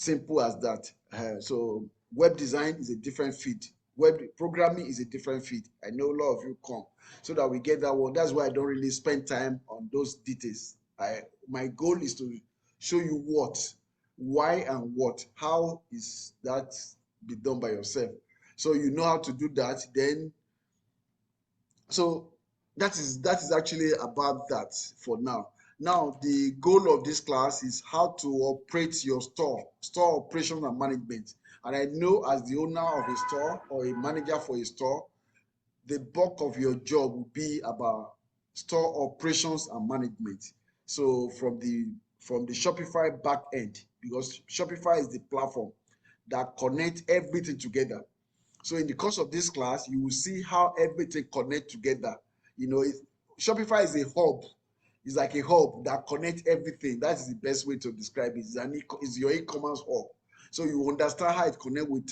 Simple as that. So web design is a different field. Web programming is a different field. I know a lot of you come so that we get that one. That's why I don't really spend time on those details. My goal is to show you what, why, and what. How is that be done by yourself? So you know how to do that. Then so that is actually about that for now. Now, the goal of this class is how to operate your store operation and management. And I know as the owner of a store or a manager for a store, the bulk of your job will be about store operations and management. So from the Shopify back end, because Shopify is the platform that connects everything together. So in the course of this class, you will see how everything connects together. You know, Shopify is a hub. It's like a hub that connects everything. That is the best way to describe it. It's your e-commerce hub. So you understand how it connect with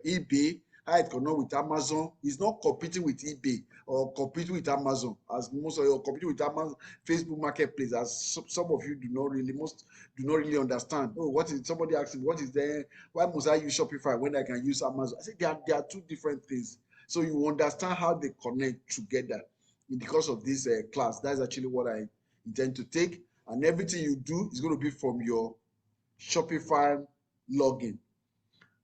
eBay, how it connect with Amazon. It's not competing with eBay or competing with Amazon, as most of you are competing with Amazon, Facebook Marketplace, as some of you most do not really understand. Oh, what is somebody asking? What is there? Why must I use Shopify when I can use Amazon? I say they are two different things. So you understand how they connect together in the course of this class. That's actually what I intend to take, and everything you do is going to be from your Shopify login.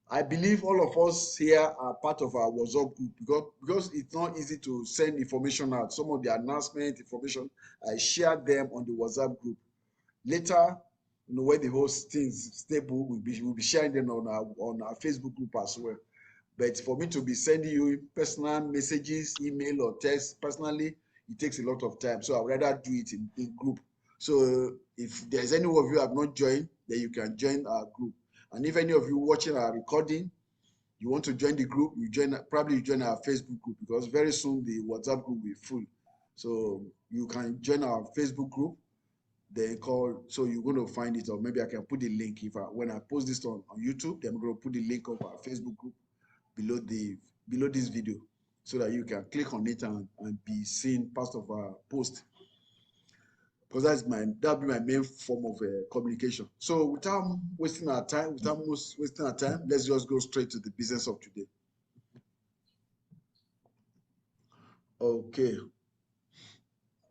I believe all of us here are part of our WhatsApp group because it's not easy to send information out. Some of the announcement information, I share them on the WhatsApp group. Later, when the whole things stable, we'll be sharing them on our Facebook group as well. But for me to be sending you personal messages, email or text personally, it takes a lot of time. So I'd rather do it in group. So if there's any of you who have not joined, then you can join our group. And if any of you watching our recording, you want to join the group, you join our Facebook group, because very soon the WhatsApp group will be full. So you can join our Facebook group, then so you're going to find it, or maybe I can put the link when I post this on YouTube, then I'm going to put the link of our Facebook group below this video, so that you can click on it and be seeing part of our post, because that'll be my main form of communication. So without wasting our time, let's just go straight to the business of today. Okay,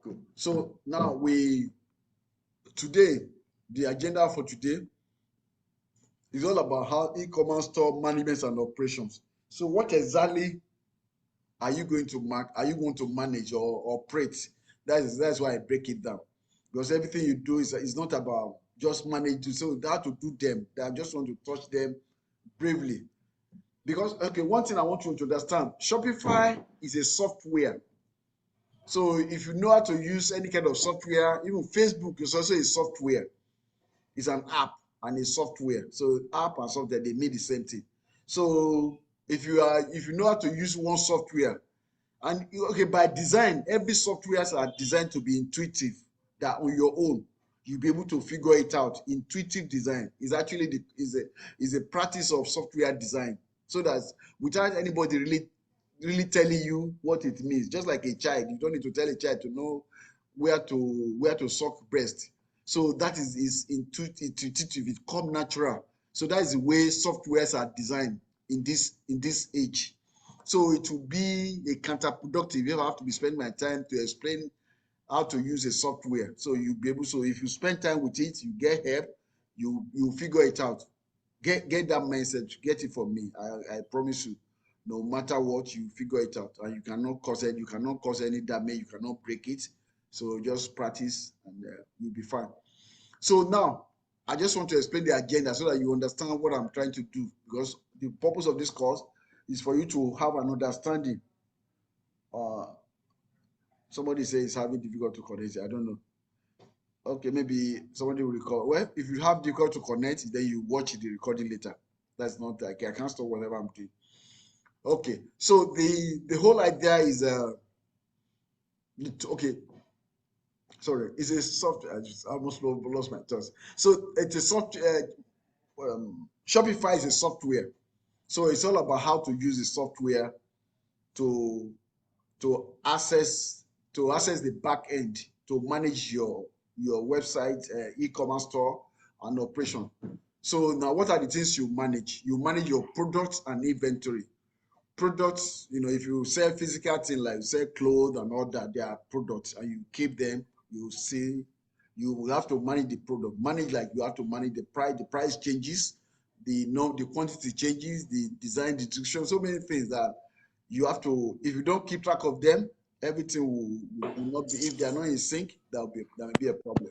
cool. So now the agenda for today is all about how e-commerce store management and operations. So what exactly are you going to manage or operate? That's why I break it down, because everything you do is not about just managing. So how to do them, I just want to touch them briefly. Because one thing I want you to understand, Shopify is a software. So if you know how to use any kind of software, even Facebook is also a software. It's an app and a software. So app and software, they mean the same thing. So if you know how to use one software, and by design, every software are designed to be intuitive, that on your own you'll be able to figure it out. Intuitive design is actually is a practice of software design, so that without anybody really telling you what it means. Just like a child, you don't need to tell a child to know where to suck breast. So that is intuitive. It comes natural. So that is the way softwares are designed in this age. So it will be a counterproductive if I have to be spending my time to explain how to use a software. So you'll be able. So if you spend time with it, you get help. You figure it out. Get that mindset. Get it from me. I promise you. No matter what, you figure it out, and you cannot cause any damage. You cannot break it. So just practice, and you'll be fine. So now, I just want to explain the agenda so that you understand what I'm trying to do, because the purpose of this course is for you to have an understanding. Somebody says it's having difficult to connect. I don't know. Okay, maybe somebody will record. Well, if you have difficult to connect, then you watch the recording later. That's not like I can't stop whatever I'm doing. Okay, so the whole idea is okay. Sorry, it's a software. I just almost lost my thoughts. So it's a software. Shopify is a software. So it's all about how to use the software to access the back end, to manage your website, e-commerce store, and operation. So now what are the things you manage? You manage your products and inventory. Products, if you sell physical things like you sell clothes and all that, they are products and you keep them, you see, you will have to manage the product. Manage like you have to manage the price changes, the quantity changes, the design, the description, so many things that you have to, if you don't keep track of them, everything will not be, if they are not in sync, that may be a problem.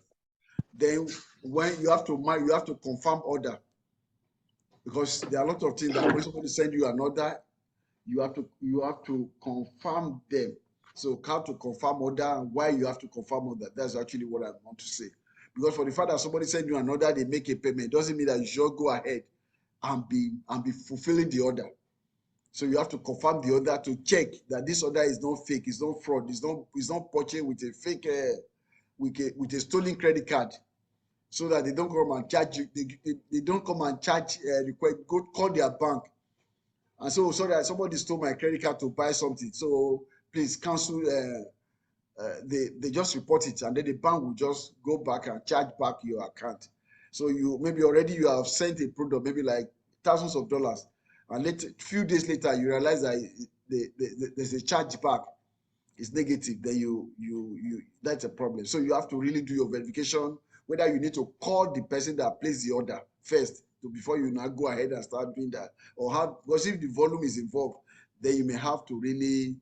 Then when you have to confirm order, because there are a lot of things that when somebody send you an order, you have to confirm them. So how to confirm order and why you have to confirm order. That's actually what I want to say. Because for the fact that somebody send you an order, they make a payment, doesn't mean that you should go ahead and be fulfilling the order. So you have to confirm the order to check that this order is not fake, it's not fraud, it's not purchased with a fake with a stolen credit card, so that they don't come and charge you. They don't come and charge request, go call their bank and so sorry, somebody stole my credit card to buy something, so please cancel. They just report it, and then the bank will just go back and charge back your account. So you maybe already you have sent a product, maybe like thousands of dollars, and later, few days later, you realize that there's a charge back. It's negative. Then you that's a problem. So you have to really do your verification, whether you need to call the person that placed the order first before you now go ahead and start doing that, or have, because if the volume is involved, then you may have to really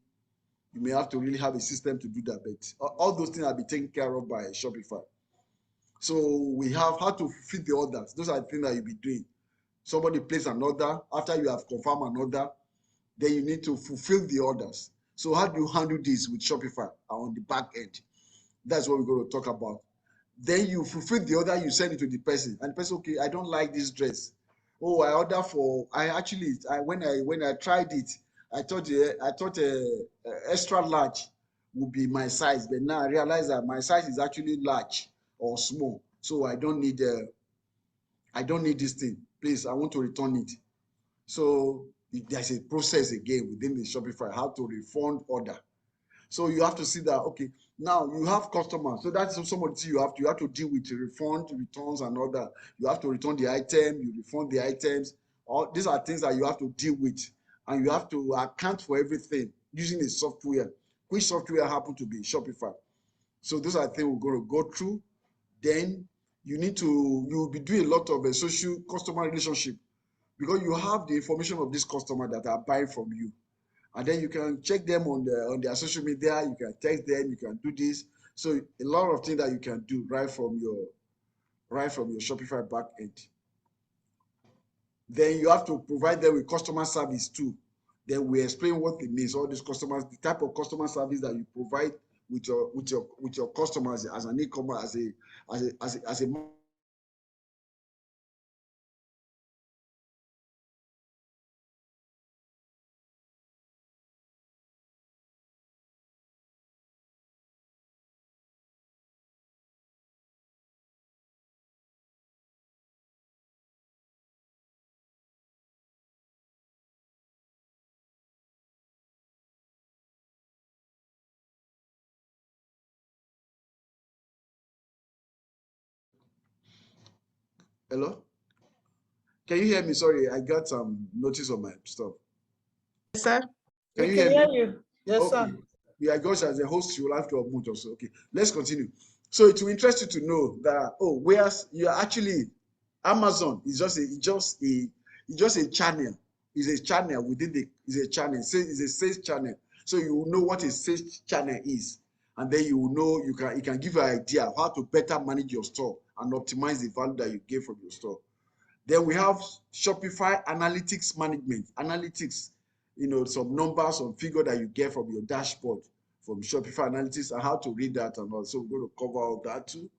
have a system to do that. But all those things will be taken care of by Shopify. So we have how to fulfill the orders. Those are the things that you'll be doing. Somebody place an order, after you have confirmed an order, then you need to fulfill the orders. So how do you handle this with Shopify on the back end? That's what we're going to talk about. Then you fulfill the order, you send it to the person, and the person, okay, I don't like this dress. Oh, I order for, when I tried it, I thought extra large would be my size, but now I realize that my size is actually large or small, so I don't need this thing. Please, I want to return it. So there's a process again within the Shopify how to refund order. So you have to see that, okay, now you have customers. So that's somebody you have to deal with refund, returns, and all that. You have to return the item, you refund the items. All these are things that you have to deal with, and you have to account for everything using a software. Which software happen to be Shopify? So those are things we're going to go through. Then you'll be doing a lot of a social customer relationship, because you have the information of this customer that are buying from you, and then you can check them on their social media, you can text them, you can do this. So a lot of things that you can do right from your Shopify back end. Then you have to provide them with customer service too. Then we explain what it means, all these customers, the type of customer service that you provide with your customers as an e-commerce, as a Hello? Can you hear me? Sorry, I got some notice on my stuff. Yes, sir. Can We you can hear hear me? you. Yes, Okay. sir. Yeah, gosh, as a host, you will have to unmute also. Okay, let's continue. So it will interest you to know that, whereas you are actually, Amazon is just a channel. It's a channel within is a channel. It's a sales channel. So you will know what a sales channel is, and then you will know it can give you an idea of how to better manage your store and optimize the value that you get from your store. Then we have Shopify analytics management. Analytics, some numbers, some figure that you get from your dashboard from Shopify analytics, and how to read that, and also we're going to cover all that too.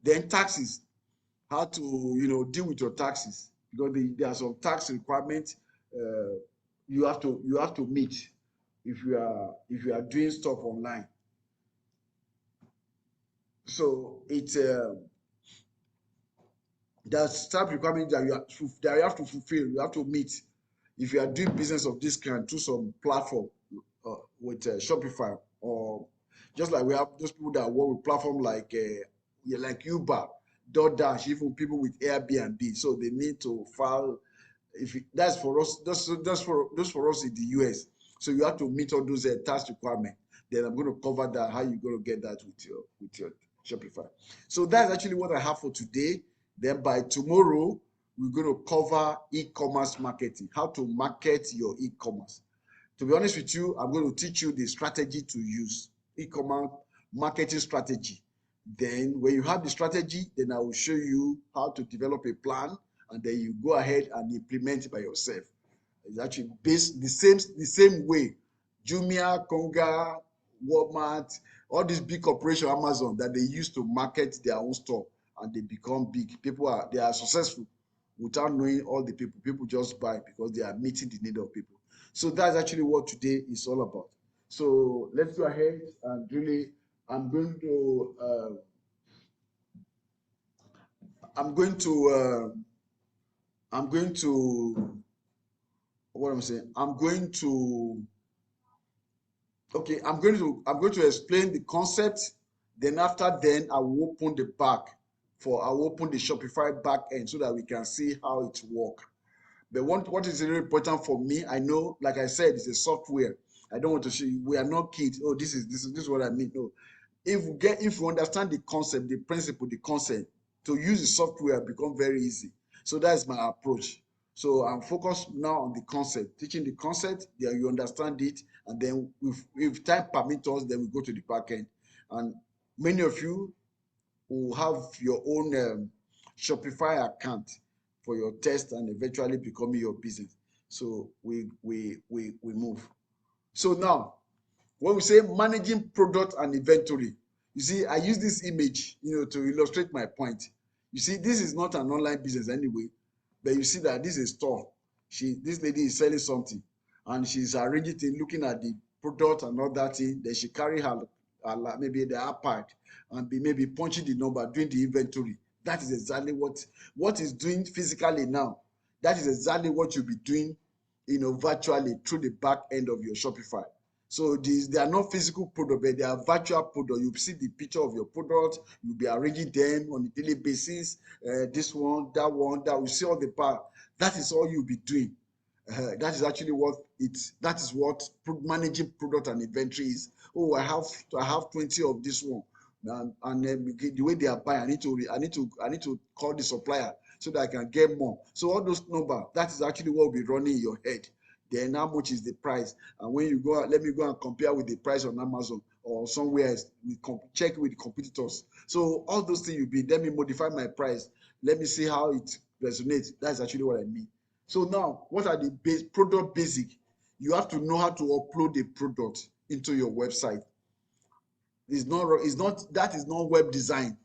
Then taxes, how to deal with your taxes, because there are some tax requirements you have to meet if you are doing stuff online. So it's there's type requirements that you have to fulfill, you have to meet if you are doing business of this kind through some platform with Shopify, or just like we have those people that work with platform like Uber. DoorDash, even people with Airbnb. So they need to file. That's for us, that's for us in the US. So you have to meet all those tax requirements. Then I'm going to cover that, how you're going to get that with your Shopify. So that's actually what I have for today. Then by tomorrow, we're going to cover e-commerce marketing, how to market your e-commerce. To be honest with you, I'm going to teach you the strategy to use, e-commerce marketing strategy. Then when you have the strategy, then I will show you how to develop a plan, and then you go ahead and implement it by yourself. It's actually based the same way. Jumia, Konga, Walmart, all these big corporations, Amazon, that they use to market their own store, and they become big. They are successful without knowing all the people. People just buy because they are meeting the need of people. So that's actually what today is all about. So let's go ahead and really, I'm going to what I'm saying. I'm going to explain the concept. Then after I will open I will open the Shopify back end so that we can see how it works. But what is really important for me, I know, like I said, it's a software. I don't want to show you. We are not kids. Oh, this is what I mean. No. If we understand the concept, the principle, the concept, to use the software become very easy. So that's my approach. So I'm focused now on the concept, teaching the concept, then you understand it, and then if time permits us, then we go to the back end. And many of you will have your own Shopify account for your test and eventually becoming your business. So we move. So now, when we say managing product and inventory, you see, I use this image, to illustrate my point. You see, this is not an online business anyway, but you see that this is a store. This lady is selling something, and she's arranging things, looking at the product and all that thing. Then she carry her maybe the iPad and maybe punching the number, doing the inventory. That is exactly what is doing physically now. That is exactly what you'll be doing, virtually through the back end of your Shopify. So they are not physical product, but they are virtual product. You see the picture of your product. You'll be arranging them on a daily basis. This one, that one, that. You see all the part. That is all you'll be doing. That is actually that is what managing product and inventory is. Oh, I have 20 of this one, and then the way they are buying, I need to call the supplier so that I can get more. So all those numbers, that is actually what will be running in your head. Then how much is the price? And when you go, let me go and compare with the price on Amazon or somewhere else. We check with the competitors. So all those things let me modify my price. Let me see how it resonates. That's actually what I mean. So now, what are the product basic? You have to know how to upload the product into your website. That is not web design.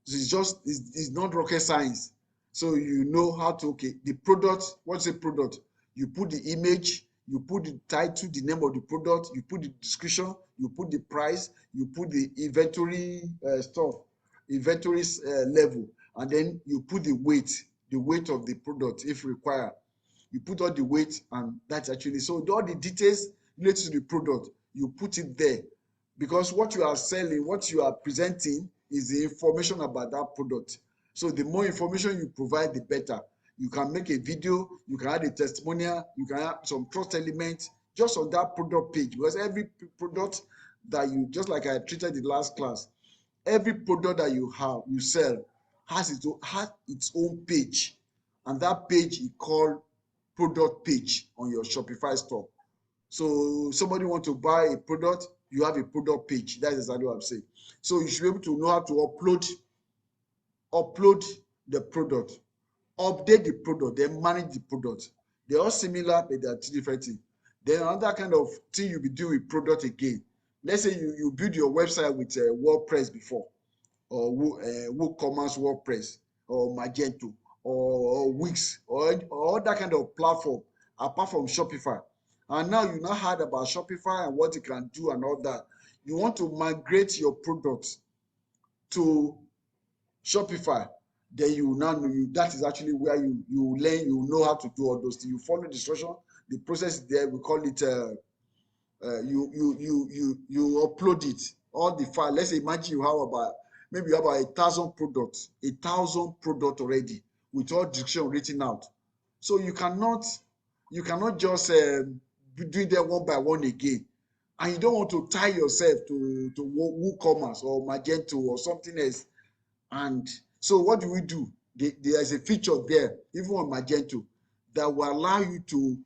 It's not rocket science. So you know how to, the product, what's a product? You put the image, you put the title, the name of the product, you put the description, you put the price, you put the inventory level, and then you put the weight of the product if required. You put all the weight, and that's actually, so all the details related to the product, you put it there. Because what you are selling, what you are presenting is the information about that product. So the more information you provide, the better. You can make a video, you can add a testimonial, you can add some trust elements just on that product page. Because every product that just like I treated the last class, every product that you sell has its own page. And that page is called product page on your Shopify store. So somebody want to buy a product, you have a product page. That's exactly what I'm saying. So you should be able to know how to upload the product, update the product, then manage the product. They're all similar, but they're two different things. Then another kind of thing you'll be doing with product again. Let's say you build your website with WordPress before, or WooCommerce WordPress, or Magento, or Wix, or that kind of platform, apart from Shopify. And now you now heard about Shopify and what it can do and all that. You want to migrate your product to Shopify. Then you now know that is actually where you learn, you know how to do all those things. You follow the instruction, the process there. We call it you upload it, all the file. Let's say imagine you have about maybe you have 1,000 products, 1,000 products already with all description written out. So you cannot just do them one by one again. And you don't want to tie yourself to WooCommerce or Magento or something else. And so what do we do? There is a feature there, even on Magento, that will allow you to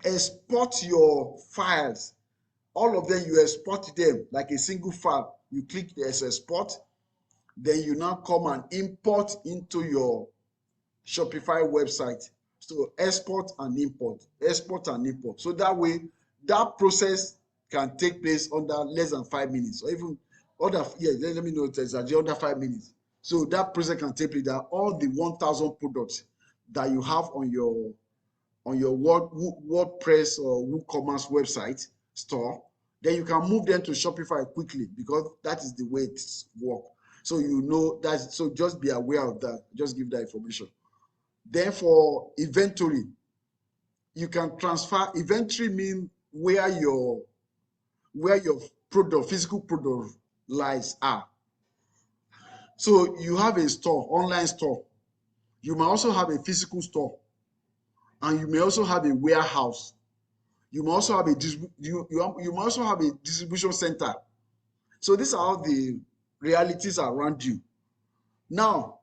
export your files. All of them, you export them like a single file. You click the export, then you now come and import into your Shopify website. So export and import, export and import. So that way, that process can take place under less than 5 minutes, or even under, let me know, it's under 5 minutes. So that process can take place, that all the 1,000 products that you have on your WordPress or WooCommerce website store, then you can move them to Shopify quickly, because that is the way it works. So you know that, so just be aware of that. Just give that information. Then for inventory, you can transfer. Inventory means where your product, physical product lies are. So you have a store, online store. You may also have a physical store, and you may also have a warehouse. You may also have a you may also have a distribution center. So these are all the realities around you. Now,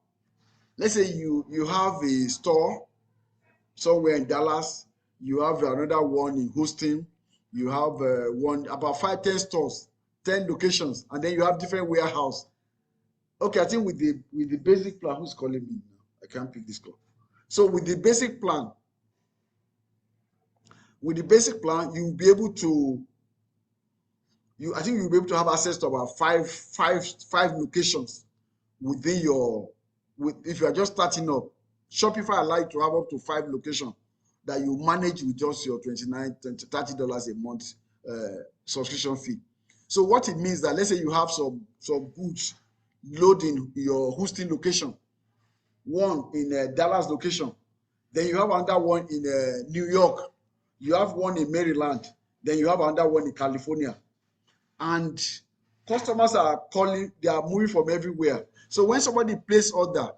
let's say you have a store somewhere in Dallas, you have another one in Houston, you have one about 5-10 stores, 10 locations, and then you have different warehouse. Okay, I think with the basic plan, who's calling me now? I can't pick this call. So with the basic plan, you'll be able to I think you'll be able to have access to about five locations within your if you are just starting up. Shopify allows you to have up to 5 locations that you manage with just your $29, $30 a month subscription fee. So what it means that, let's say you have some goods loading your Houston location, one in Dallas location, then you have another one in New York, you have one in Maryland, then you have another one in California. And customers are calling, they are moving from everywhere. So when somebody places order,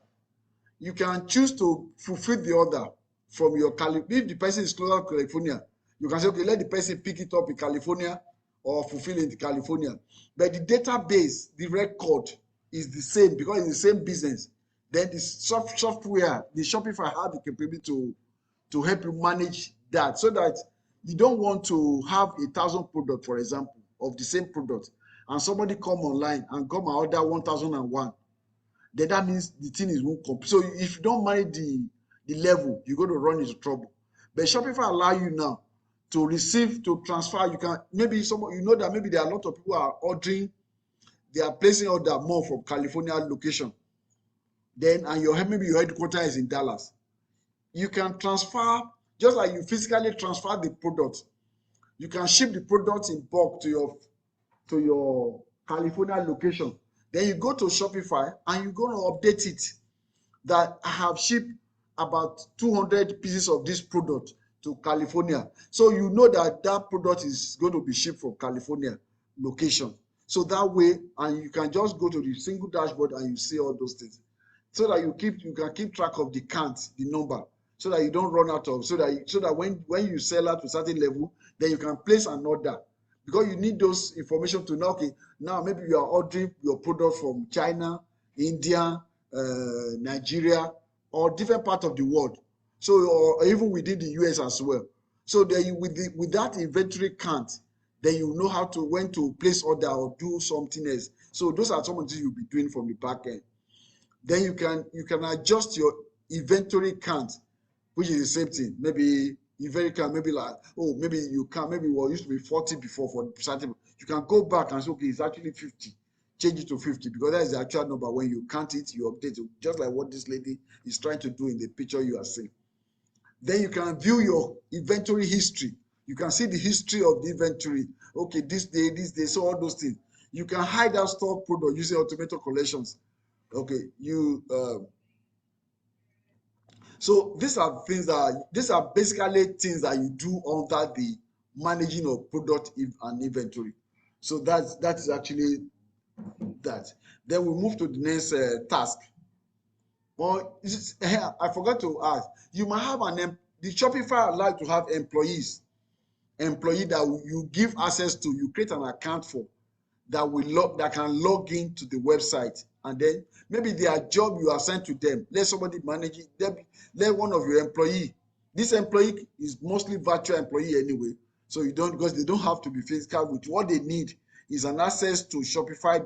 you can choose to fulfill the order from your if the person is closer to California, you can say, okay, let the person pick it up in California or fulfill it in California. But the database, the record is the same, because it's the same business. Then the software, the Shopify has the capability to help you manage that, so that you don't want to have 1,000 products, for example, of the same product, and somebody come online and come and order 1,001. Then that means the thing is won't complete. So if you don't manage the level, you're going to run into trouble. But Shopify allow you now to receive, to transfer. You can, maybe you know that maybe there are a lot of people are ordering, they are placing order more from California location. Then, and maybe your headquarters is in Dallas. You can transfer, just like you physically transfer the product. You can ship the product in bulk to your California location. Then you go to Shopify and you're going to update it that I have shipped about 200 pieces of this product to California. So you know that that product is going to be shipped from California location. So that way, and you can just go to the single dashboard and you see all those things. So that you can keep track of the count, the number, so that you don't run out of, so that when you sell out to a certain level, then you can place an order. Because you need those information to know, okay, now maybe you are ordering your product from China, India, Nigeria, or different parts of the world. So, or even within the US as well. So then with that inventory count, then you know when to place order or do something else. So those are some of the things you'll be doing from the back end. Then you can adjust your inventory count, which is the same thing. Maybe inventory count, maybe like, oh, maybe you can, maybe it used to be 40 before for certain. You can go back and say, okay, it's actually 50. Change it to 50, because that is the actual number. When you count it, you update it, just like what this lady is trying to do in the picture you are seeing. Then you can view your inventory history. You can see the history of the inventory. Okay, this day, so all those things. You can hide out stock product using automated collections. Okay, so these are basically things that you do under the managing of product and inventory. So that is actually that. Then we move to the next task. Well, I forgot to ask. You might have the Shopify allow to have employee that you give access to. You create an account for that can log into the website, and then maybe their job you assign to them. Let somebody manage it. Let one of your employee. This employee is mostly virtual employee anyway, so you don't because they don't have to be physical. With what they need is an access to Shopify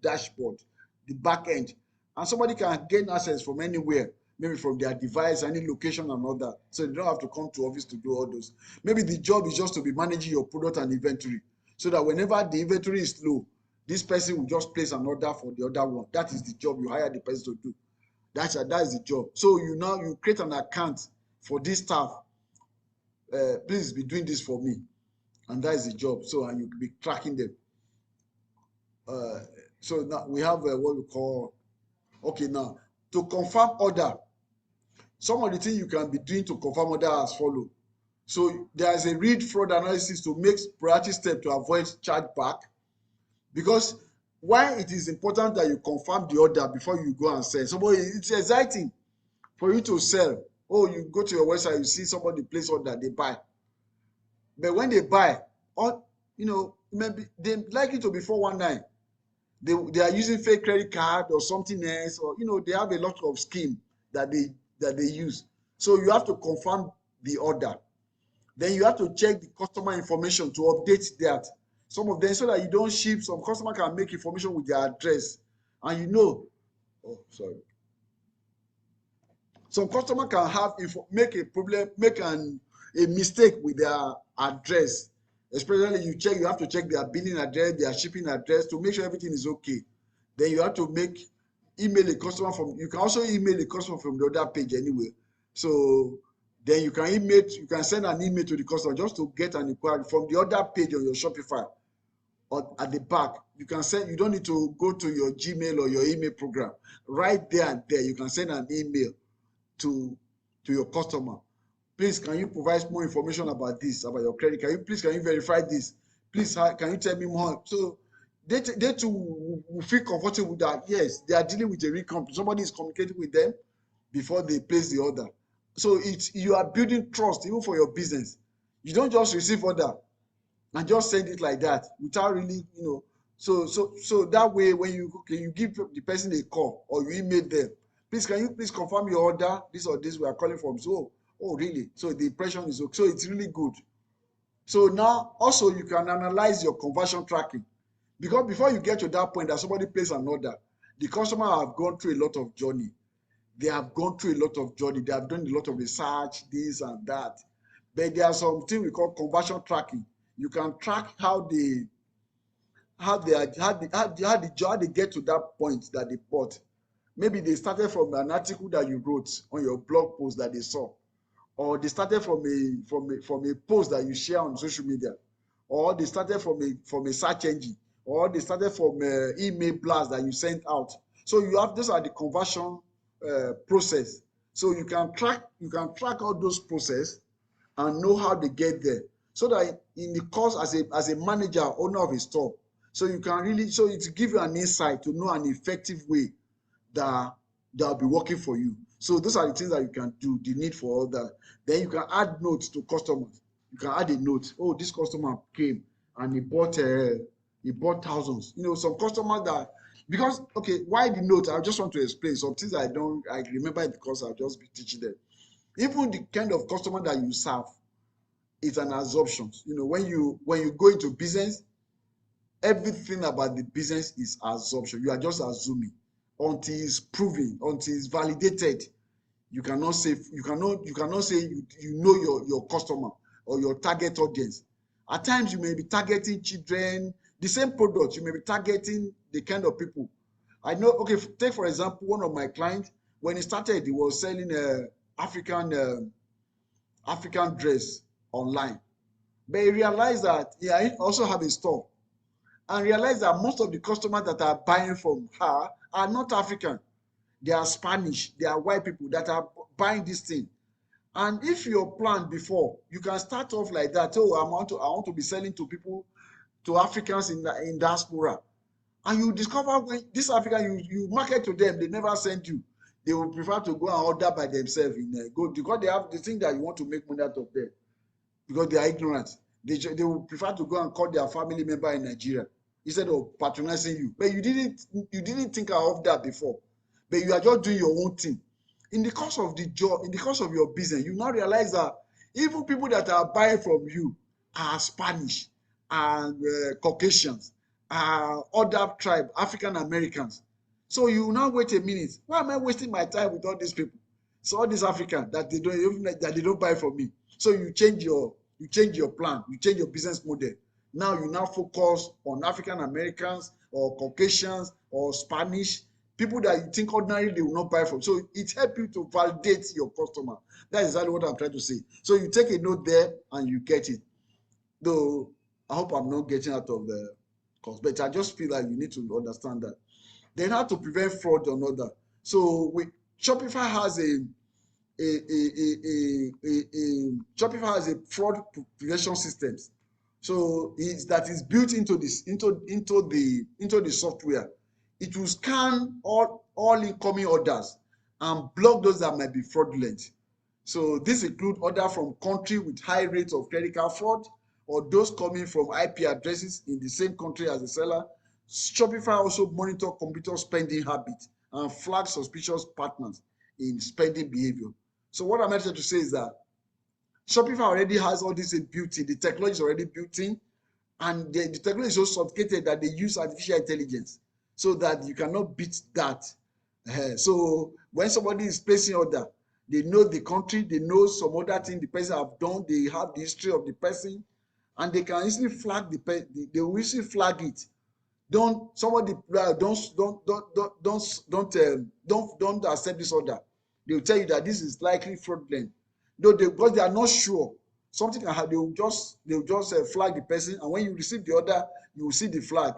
dashboard, the back end, and somebody can gain access from anywhere, maybe from their device, any location and all that. So they don't have to come to office to do all those. Maybe the job is just to be managing your product and inventory, so that whenever the inventory is low, this person will just place an order for the other one. That is the job you hire the person to do. That is the job. So you create an account for this staff. Please be doing this for me, and that is the job. So and you be tracking them. So now we have what we call, okay, now to confirm order. Some of the things you can be doing to confirm order as follow. So there is a read fraud analysis to make proactive step to avoid chargeback. Because why it is important that you confirm the order before you go and sell. Somebody, it's exciting for you to sell. Oh, you go to your website, you see somebody place order, they buy. But when they buy, maybe they like it to be 419. They are using fake credit card or something else, or they have a lot of scheme that they use. So you have to confirm the order. Then you have to check the customer information to update that. Some of them, so that you don't ship. Some customer can make information with their address, and some customer can have make a mistake with their address. Especially you have to check their billing address, their shipping address to make sure everything is okay. Then you have to email a customer you can also email a customer from the other page anyway. So then you can send an email to the customer just to get an inquiry from the other page on your Shopify. Or at the back, you don't need to go to your Gmail or your email program. Right there and there, you can send an email to your customer. Please, can you provide more information about this, about your credit? Can you verify this? Please, can you tell me more? So they too will feel comfortable that, yes, they are dealing with a real company. Somebody is communicating with them before they place the order. So you are building trust even for your business. You don't just receive order and just send it like that without really, so that way when you give the person a call or you email them, please, can you please confirm your order, this or this we are calling from. So, oh really? So the impression is okay. So it's really good. So now also you can analyze your conversion tracking, because before you get to that point that somebody places an order, the customer have gone through a lot of journey. They have gone through a lot of journey. They have done a lot of research, this and that. But there are something we call conversion tracking. You can track how they get to that point that they bought. Maybe they started from an article that you wrote on your blog post that they saw, or they started from a post that you share on social media, or they started from a search engine, or they started from an email blast that you sent out. So those are the conversion process. So you can track all those process and know how they get there, so that in the course as a manager, owner of a store, so you can really, so it give you an insight to know an effective way that will be working for you. So those are the things that you can do, the need for all that. Then you can add notes to customers. You can add a note. Oh, this customer came and he bought thousands. Some customers that, because, okay, why the note? I just want to explain some things I remember in the course. I'll just be teaching them. Even the kind of customer that you serve is an assumption. When you go into business, everything about the business is assumption. You are just assuming until it's proven, until it's validated. You cannot say your customer or your target audience. At times you may be targeting children, the same product, you may be targeting the kind of people. I know, okay, take for example, one of my clients, when he started, he was selling African dress online. But he realized that he also have a store, and realized that most of the customers that are buying from her are not African. They are Spanish, they are white people that are buying this thing. And if your plan before, you can start off like that. Oh, I want to be selling to people, to Africans in diaspora. And you discover when this African, you market to them, they never send you. They will prefer to go and order by themselves because they think that you want to make money out of them because they are ignorant. They will prefer to go and call their family member in Nigeria instead of patronizing you. But you didn't think of that before. But you are just doing your own thing. In the course of the job, in the course of your business, you now realize that even people that are buying from you are Spanish and Caucasians, other tribe, African Americans. So you now wait a minute. Why am I wasting my time with all these people? So all these Africans that they don't buy from me. So you change your plan, you change your business model. Now you now focus on African Americans or Caucasians or Spanish, people that you think ordinarily they will not buy from. So it helps you to validate your customer. That is exactly what I'm trying to say. So you take a note there and you get it. Though I hope I'm not getting out of the course, but I just feel like you need to understand that. Then how to prevent fraud on other. So Shopify has Shopify has a fraud prevention systems. So that is built into the software. It will scan all incoming orders and block those that might be fraudulent. So this includes orders from country with high rates of credit card fraud or those coming from IP addresses in the same country as the seller. Shopify also monitor computer spending habits and flag suspicious patterns in spending behavior. So what I'm trying to say is that Shopify already has all this built in. The technology is already built in, and the technology is so sophisticated that they use artificial intelligence so that you cannot beat that. So when somebody is placing order, they know the country, they know some other thing the person have done, they have the history of the person, and they can easily flag they will easily flag it. Don't accept this order. They will tell you that this is likely fraudulent. Because they are not sure. Something can happen. They will just flag the person, and when you receive the order, you will see the flag.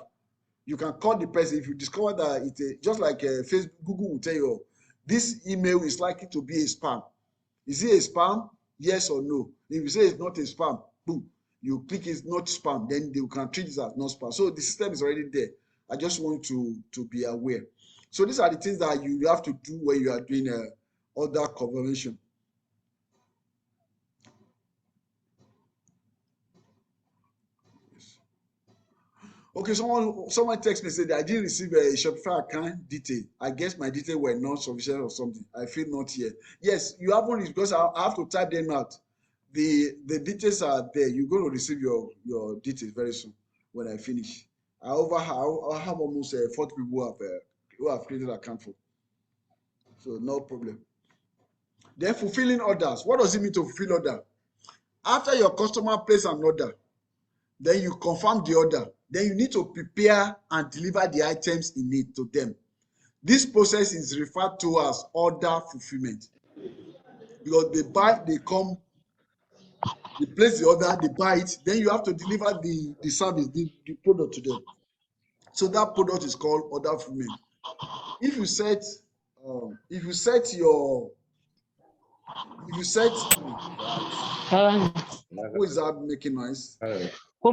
You can call the person if you discover that it's just like Facebook, Google will tell you, this email is likely to be a spam. Is it a spam? Yes or no? If you say it's not a spam, boom, you click it's not spam, then they can treat it as not spam. So the system is already there. I just want to be aware. So these are the things that you have to do when you are doing order confirmation. Okay, someone text me said that I didn't receive a Shopify account detail. I guess my details were not sufficient or something. I feel not here. Yes, you haven't, because I have to type them out. The details are there. You're going to receive your details very soon when I finish. I have almost 40 people who have created an account for. So no problem. Then fulfilling orders. What does it mean to fulfill order? After your customer places an order, then you confirm the order. Then you need to prepare and deliver the items in it to them. This process is referred to as order fulfillment. Because they come, they place the order, they buy it, then you have to deliver the service, the product to them. So that product is called order fulfillment. If you set who is that making noise? So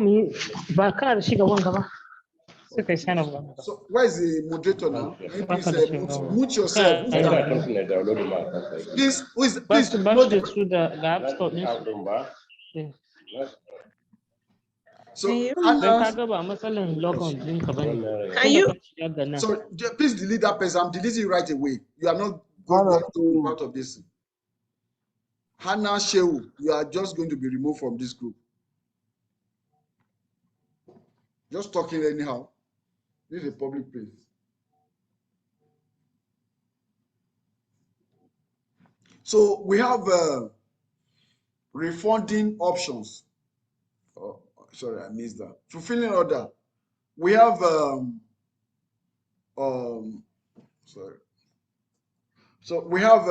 where is the moderator now? Can you please mute yourself? Who's that? Please, please note so Hannah, so please delete that person. I'm deleting you right away. You are not going to be part of this. Hannah Shehu, you are just going to be removed from this group. Just talking anyhow. This is a public place. So we have refunding options. Oh, sorry, I missed that. Fulfilling order. We have sorry. So we have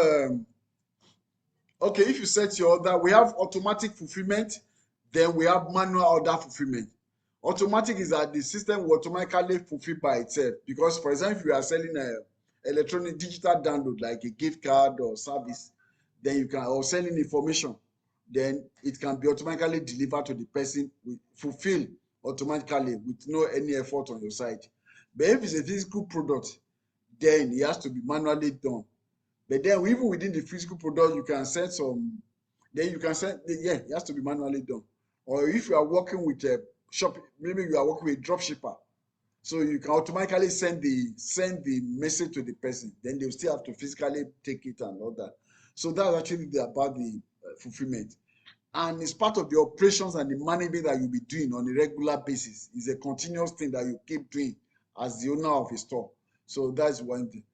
okay, if you set your order, we have automatic fulfillment, then we have manual order fulfillment. Automatic is that the system will automatically fulfill by itself, because for example, if you are selling a electronic digital download like a gift card or service, then you can, or selling information, then it can be automatically delivered to the person, fulfill automatically with no any effort on your side. But if it's a physical product, then it has to be manually done. But then even within the physical product, you can send some, then you can send, yeah, it has to be manually done. Or if you are working with a shop, maybe you are working with a drop shipper, so you can automatically send the message to the person. Then they'll still have to physically take it and all that. So that's actually about the fulfillment. And it's part of the operations and the management that you'll be doing on a regular basis. It's a continuous thing that you keep doing as the owner of a store. So that's one thing.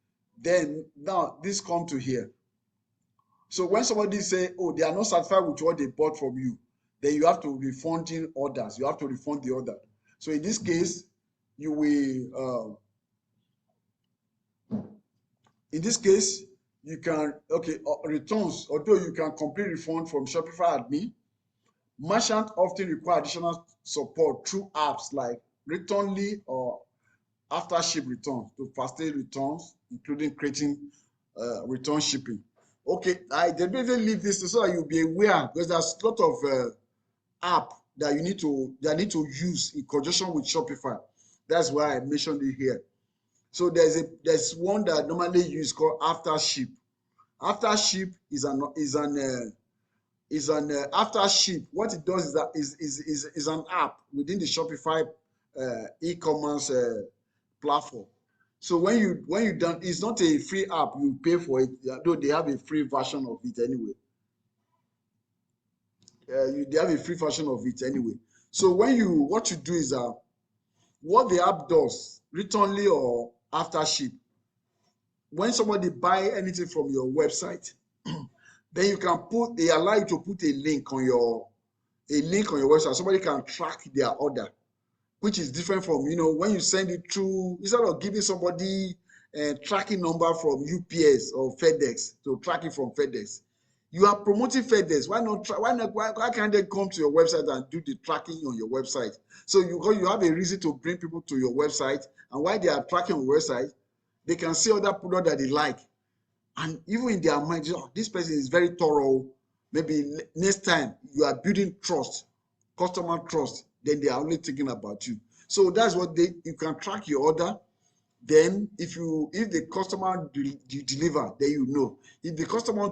Then now this come to here. So when somebody say, oh, they are not satisfied with what they bought from you, then you have to refunding orders. You have to refund the order. So in this case, you will in this case you can returns, although you can complete refund from Shopify admin. Merchants often require additional support through apps like Returnly or after ship returns to facilitate returns, including creating return shipping. Okay, I deliberately leave this so that you'll be aware, because there's a lot of app that you need to use in conjunction with Shopify. That's why I mentioned it here. So there's one that I normally use called After Ship. After Ship is an After Ship. What it does is that is an app within the Shopify e-commerce platform. So when you done, it's not a free app. You pay for it, though they have a free version of it anyway. They have a free version of it anyway. So what you do is what the app does, Returnly or After Ship, when somebody buy anything from your website, then you can they allow you to put a link on your website. Somebody can track their order, which is different from, when you send it through, instead of giving somebody a tracking number from UPS or FedEx to track it from FedEx. You are promoting FedEx. Why can't they come to your website and do the tracking on your website? So you have a reason to bring people to your website, and while they are tracking your website, they can see other product that they like. And even in their mind, this person is very thorough. Maybe next time you are building trust, customer trust, then they are only thinking about you. So that's what you can track your order. Then if the customer deliver, then you know. If the customer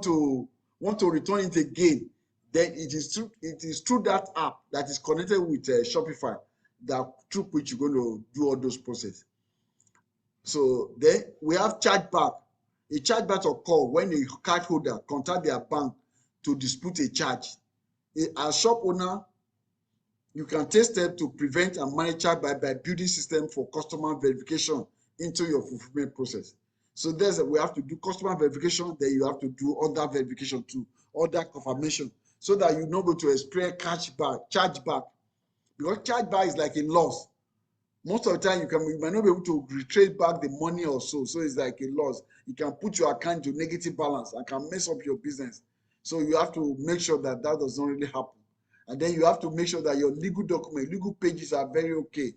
want to return it again, then it is through that app that is connected with Shopify, that through which you're going to do all those processes. So then we have chargeback. A chargeback or call when a card holder contact their bank to dispute a charge. As shop owner, you can take steps to prevent and manage chargeback by building system for customer verification into your fulfillment process. So we have to do customer verification, then you have to do order verification too, order confirmation, so that you're not going to experience chargeback, because chargeback is like a loss. Most of the time you might not be able to retrace back the money or so it's like a loss. It can put your account to negative balance and can mess up your business. So you have to make sure that does not really happen. And then you have to make sure that your legal pages are very okay,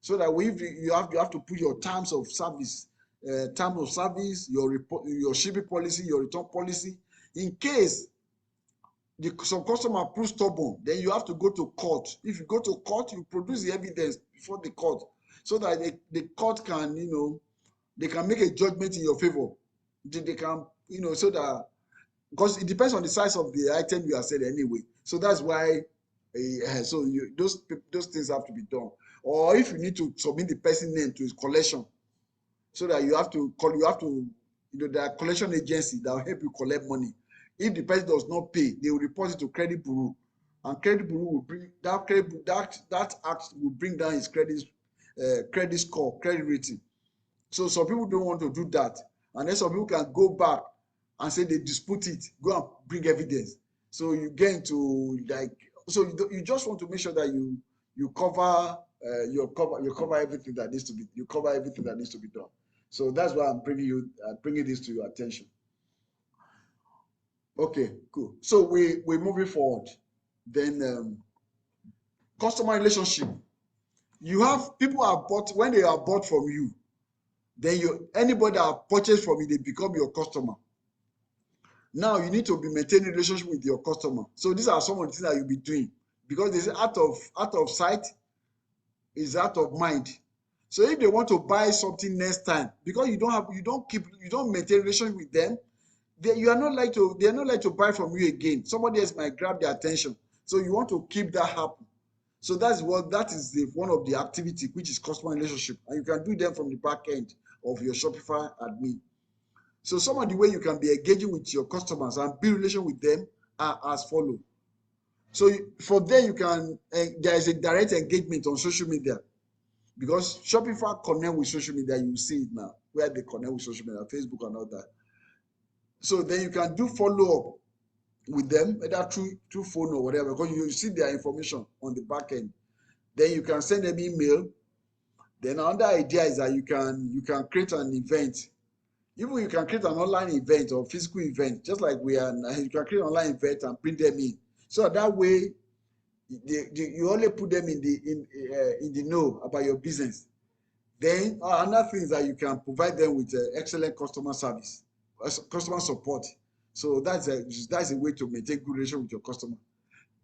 so that you have to put your terms of service, your shipping policy, your return policy. In case some customer prove stubborn, then you have to go to court. If you go to court, you produce the evidence before the court, so that the court can, they can make a judgment in your favor. They can, so that, because it depends on the size of the item you are selling anyway. So that's why, those things have to be done. Or if you need to submit the person name to his collection, so that you have to, there are collection agency that will help you collect money. If the person does not pay, they will report it to credit bureau, and credit bureau will bring that act will bring down his credit score, credit rating. So some people don't want to do that, and then some people can go back and say they dispute it, go and bring evidence. So you get into you just want to make sure that you cover everything that needs to be done. So that's why I'm bringing this to your attention. Okay, cool. So we're moving forward. Then customer relationship. You have people when they are bought from you, then anybody that purchased from you, they become your customer. Now you need to be maintaining relationship with your customer. So these are some of the things that you'll be doing, because they say out of sight is out of mind. So if they want to buy something next time, because you don't maintain relationship with them, they are not like to buy from you again. Somebody else might grab their attention. So you want to keep that happen. So that is one of the activity, which is customer relationship, and you can do them from the back end of your Shopify admin. So some of the way you can be engaging with your customers and build relation with them are as follow. So for them, there is a direct engagement on social media, because Shopify connect with social media. You see it now where they connect with social media, Facebook and all that. So then you can do follow up with them, either through phone or whatever, because you see their information on the back end. Then you can send them email. Then another idea is that you can create an event. Even you can create an online event or physical event, just like we are. You can create an online event and bring them in. So that way, you only put them in the know about your business. Then another thing is that you can provide them with excellent customer service, customer support. So that's a way to maintain good relation with your customer.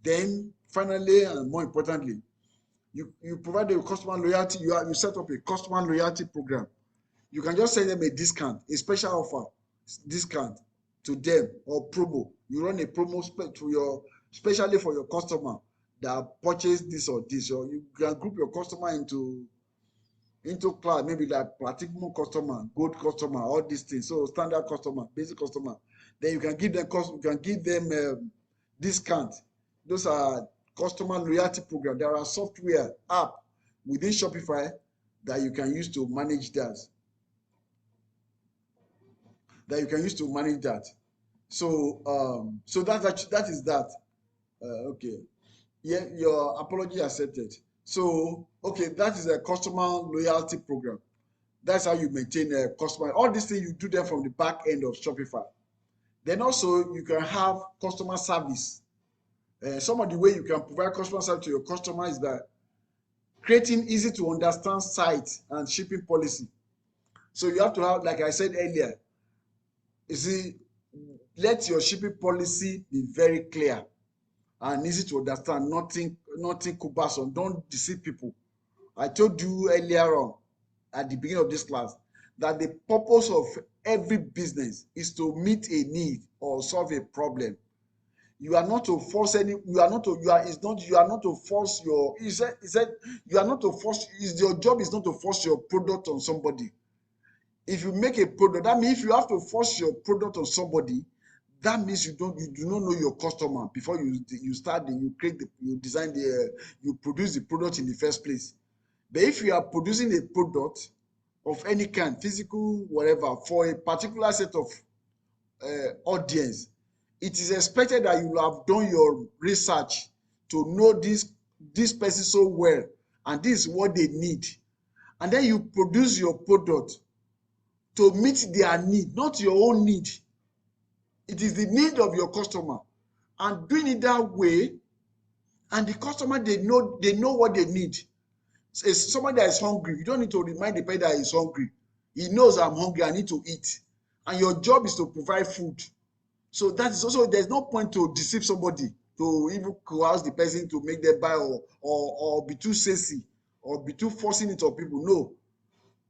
Then finally, and more importantly, you provide the customer loyalty. You set up a customer loyalty program. You can just send them a discount, a special offer discount to them, or promo. You run a promo especially for your customer that purchase this or this. Or you can group your customer into class, maybe like platinum customer, gold customer, all these things. So standard customer, basic customer. Then you can give them discount. Those are customer loyalty program. There are software app within Shopify that you can use to manage that. So that is that. Okay. Yeah, your apology accepted. So okay, that is a customer loyalty program. That's how you maintain a customer. All these things you do them from the back end of Shopify. Then also you can have customer service. Some of the way you can provide customer service to your customer is that creating easy to understand site and shipping policy. So you have to have, like I said earlier, you see, let your shipping policy be very clear and easy to understand. Nothing cumbersome. Don't deceive people. I told you earlier on at the beginning of this class that the purpose of every business is to meet a need or solve a problem. You are not to force any. You are not to. You are. It's not. You are not to force your. He said. You are not to force. Your job is not to force your product on somebody. If you make a product, that means if you have to force your product on somebody, that means you do not know your customer before you start you design you produce the product in the first place. But if you are producing a product of any kind, physical, whatever, for a particular set of audience, it is expected that you will have done your research to know this person so well, and this is what they need, and then you produce your product to meet their need, not your own need. It is the need of your customer, and doing it that way, and the customer, they know what they need. So somebody that is hungry, you don't need to remind the person that is hungry. He knows I'm hungry, I need to eat, and your job is to provide food. So that is also, there's no point to deceive somebody, to even coerce the person to make them buy, or be too sassy or be too forcing it on people. No.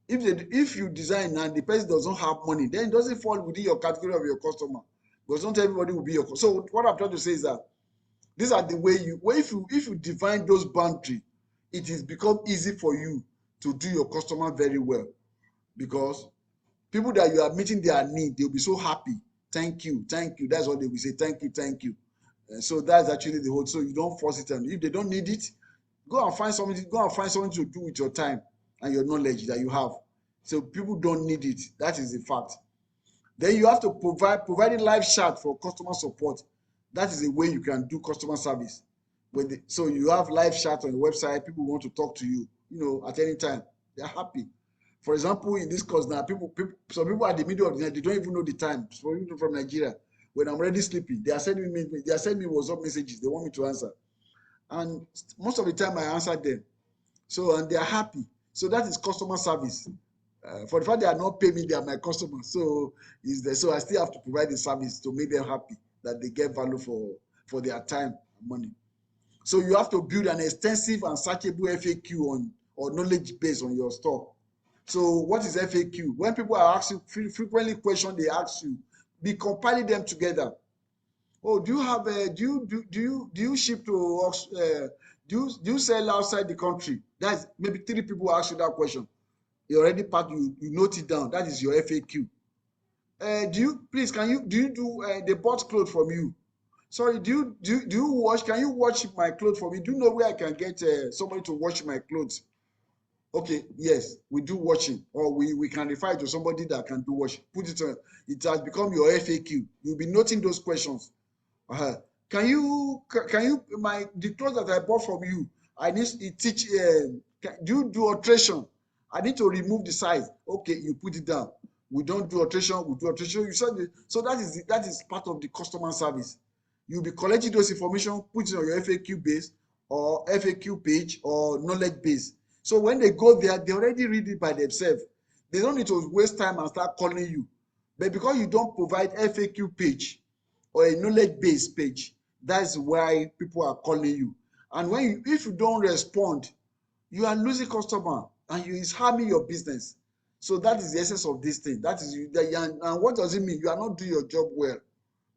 If you design and the person doesn't have money, then it doesn't fall within your category of your customer, because not everybody will be your customer. So what I'm trying to say is that these are the way if you define those boundaries, it is become easy for you to do your customer very well, because people that you are meeting their need, they'll be so happy. Thank you. That's what they will say. Thank you. So that's actually the whole. So you don't force it on. If they don't need it, go and find something to do with your time and your knowledge that you have. So people don't need it. That is the fact. Then you have to providing live chat for customer support. That is a way you can do customer service. So you have live chat on your website. People want to talk to you, at any time. They're happy. For example, in this course now, some people at the middle of the night, they don't even know the time. For people from Nigeria, when I'm already sleeping, they are sending me WhatsApp messages. They want me to answer, and most of the time I answer them. So, and they are happy. So that is customer service. For the fact they are not paying me, they are my customers. So I still have to provide the service to make them happy, that they get value for their time and money. So you have to build an extensive and searchable FAQ or knowledge base on your store. So what is FAQ? When people are asking frequently questions, they ask you, be compiling them together. Oh, do you have a do you ship to do you sell outside the country? That's maybe 3 people ask you that question. You already packed, you note it down. That is your FAQ. Do you please can you do they bought clothes from you? Sorry, do you wash? Can you wash my clothes for me? Do you know where I can get somebody to wash my clothes? Okay, yes, we do washing, or we can refer to somebody that can do washing. Put it on. It has become your FAQ. You'll be noting those questions. Uh-huh. Can you my the clothes that I bought from you? I need to teach. Do you do alteration? I need to remove the size. Okay, you put it down. We don't do alteration. We do alteration. You said so that is part of the customer service. You'll be collecting those information, put it on your FAQ base or FAQ page or knowledge base. So when they go there, they already read it by themselves. They don't need to waste time and start calling you. But because you don't provide FAQ page or a knowledge base page, that's why people are calling you. And if you don't respond, you are losing customer and it's harming your business. So that is the essence of this thing. That is and what does it mean? You are not doing your job well.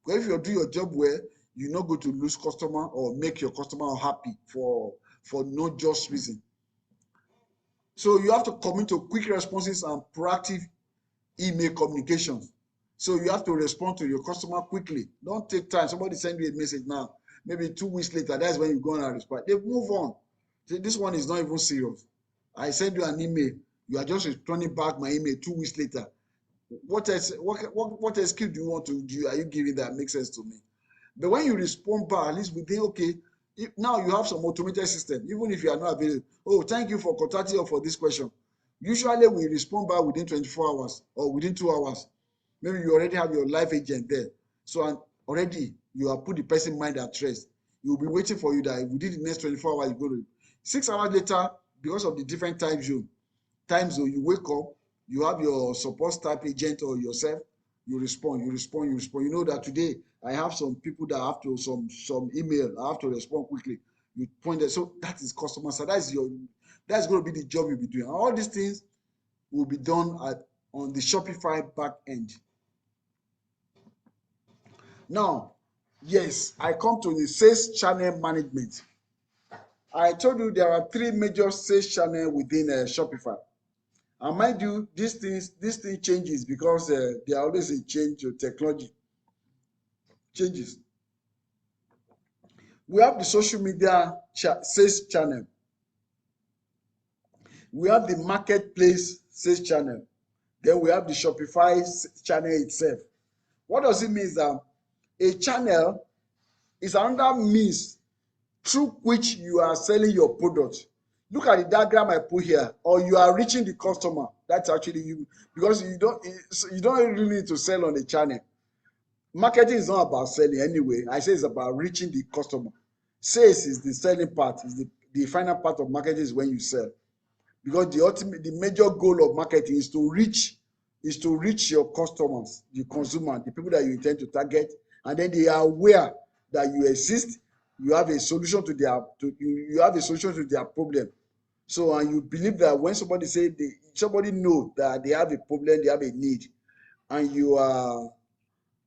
Because if you do your job well, you're not going to lose customer or make your customer unhappy for no just reason. So you have to commit to quick responses and proactive email communications. So you have to respond to your customer quickly. Don't take time. Somebody send you a message now. Maybe 2 weeks later, that's when you go and respond. They move on. This one is not even serious. I send you an email. You are just returning back my email 2 weeks later. What excuse do you want to do? Are you giving that makes sense to me? But when you respond back, at least we think, okay, now you have some automated system, even if you are not available. Oh, thank you for contacting us for this question. Usually we respond back within 24 hours or within 2 hours. Maybe you already have your live agent there. So already you have put the person mind at rest. He will be waiting for you that within the next 24 hours, you go to 6 hours later, because of the different time zone, you wake up, you have your support staff agent or yourself, you respond. You know that today I have some people that have to some email, I have to respond quickly. You point that. So that is customer service. That's going to be the job you'll be doing. And all these things will be done on the Shopify back end. Now, yes, I come to the sales channel management. I told you there are 3 major sales channels within Shopify. And mind you, this thing changes because there are always a change to technology changes. We have the social media sales channel. We have the marketplace sales channel. Then we have the Shopify channel itself. What does it mean? That a channel is another means through which you are selling your product. Look at the diagram I put here, or you are reaching the customer. That's actually you, because you don't really need to sell on the channel. Marketing is not about selling anyway. I say it's about reaching the customer. Sales is the selling part. Is the final part of marketing is when you sell, because the major goal of marketing is to reach your customers, the consumer, the people that you intend to target, and then they are aware that you exist. You have a solution to their problem. So, and you believe that when somebody know that they have a problem, they have a need, and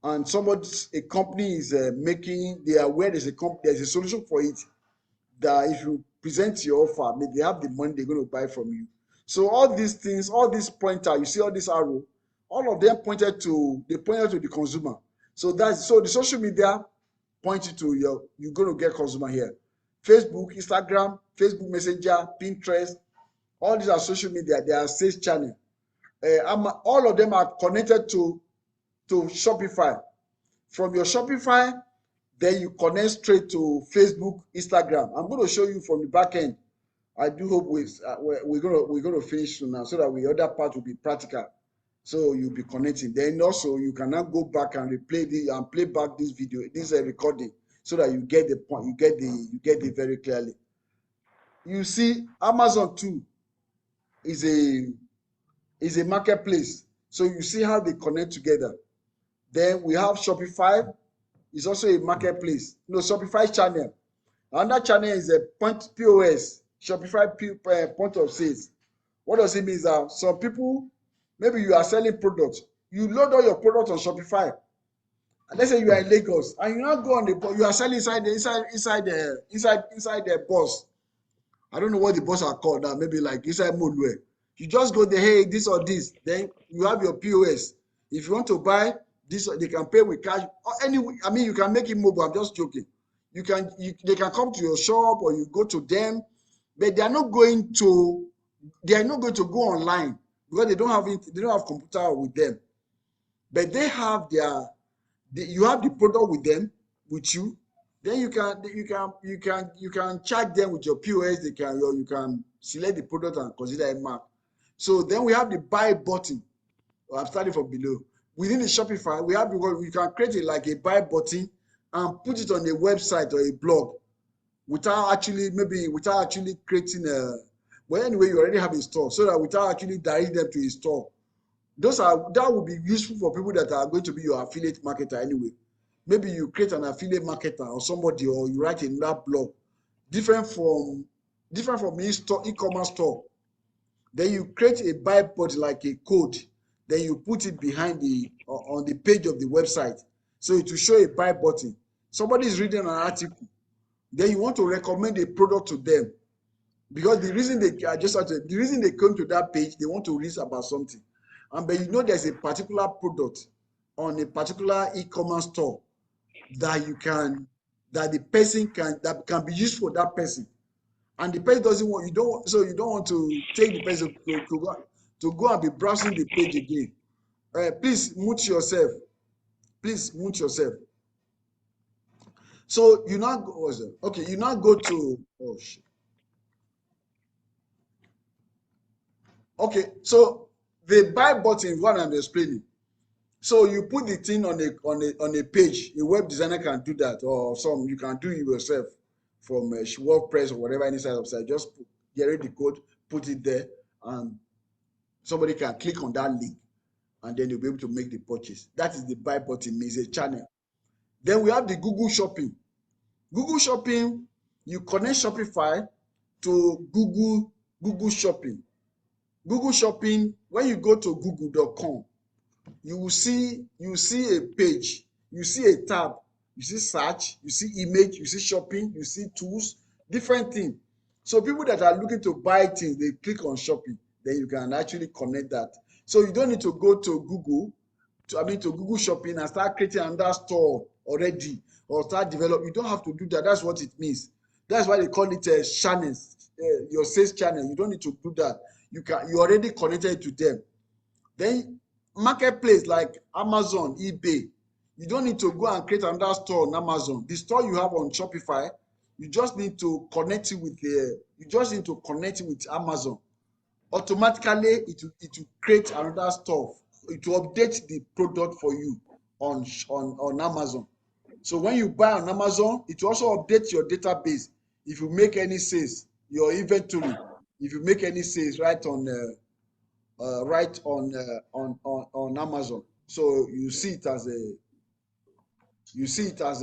a company is they are aware there's a solution for it, that if you present your offer, maybe they have the money they're going to buy from you. So all these things, all these pointer, you see all this arrow, all of them pointed to the consumer. So the social media pointed to you're going to get consumer here. Facebook, Instagram, Facebook Messenger, Pinterest, all these are social media. They are sales channel. All of them are connected to Shopify. From your Shopify, then you connect straight to Facebook, Instagram. I'm going to show you from the back end. I do hope we're going to finish soon now, so that the other part will be practical. So you'll be connecting. Then also you can now go back and play back this video, this recording, so that you get the point. You get it very clearly. You see, Amazon too is a marketplace. So you see how they connect together. Then we have Shopify. It's also a marketplace. Shopify channel. Another channel is a POS, Shopify point of sales. What does it mean? Is that some people, maybe you are selling products, you load all your products on Shopify. And let's say you are in Lagos and you now go on the, you are selling inside the bus. I don't know what the bus are called now, maybe like inside Modway. You just go there, hey, this or this. Then you have your POS. If you want to buy this, they can pay with cash. Or any, I mean, you can make it mobile. I'm just joking. They can come to your shop or you go to them, but they are not going to go online because they don't have it. They don't have computer with them. But they have you have the product with you. Then you can charge them with your POS. You can select the product and consider a mark. So then we have the buy button. I'm starting from below. Within the Shopify, we can create it like a buy button and put it on a website or a blog without actually creating a. Well, anyway, you already have a store, so that without actually directing them to a store. That would be useful for people that are going to be your affiliate marketer anyway. Maybe you create an affiliate marketer or somebody, or you write another blog different from e-commerce store. Then you create a buy button like a code. Then you put it behind on the page of the website, so it will show a buy button. Somebody is reading an article, then you want to recommend a product to them because the reason they come to that page, they want to read about something, but there's a particular product on a particular e-commerce store that that can be used for that person, and the person doesn't want you don't want to take the person to go and be browsing the page again. Please mute yourself. So you now go, okay, you now go to, oh shit. Okay, so the buy button is what I'm explaining. So you put the thing on a page. A web designer can do that, or you can do it yourself from WordPress or whatever, any side of site. Just generate the code, put it there, and somebody can click on that link, and then they'll be able to make the purchase. That is the buy button, means a channel. Then we have the Google Shopping. Google Shopping, you connect Shopify to Google Shopping. Google Shopping, when you go to google.com, you will see a page, you see a tab, you see search, you see image, you see shopping, you see tools, different things. So people that are looking to buy things, they click on shopping, then you can actually connect that. So you don't need to go to Google Shopping and start creating another store already or start developing. You don't have to do that. That's what it means. That's why they call it channels, your sales channel. You don't need to do that. You already connected to them. Then marketplace like Amazon, eBay, you don't need to go and create another store on Amazon. The store you have on Shopify, you just need to connect it with Amazon. Automatically, it will create another store. It will update the product for you on Amazon. So when you buy on Amazon, it will also update your database. If you make any sales, your inventory, if you make any sales right on Amazon. So you see it as a you see it as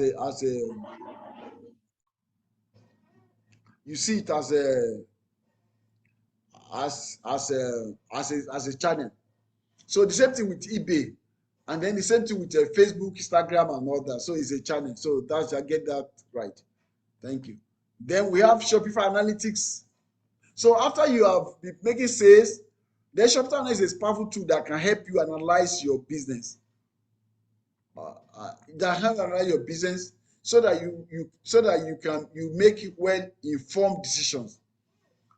a channel. So the same thing with eBay, and then the same thing with Facebook, Instagram, and all that. So it's a channel. So I get that right. Thank you. Then we have Shopify Analytics. So after you have been making sales, then Shopify Analytics is a powerful tool that can help you analyze your business. That helps analyze your business so that you make well-informed decisions.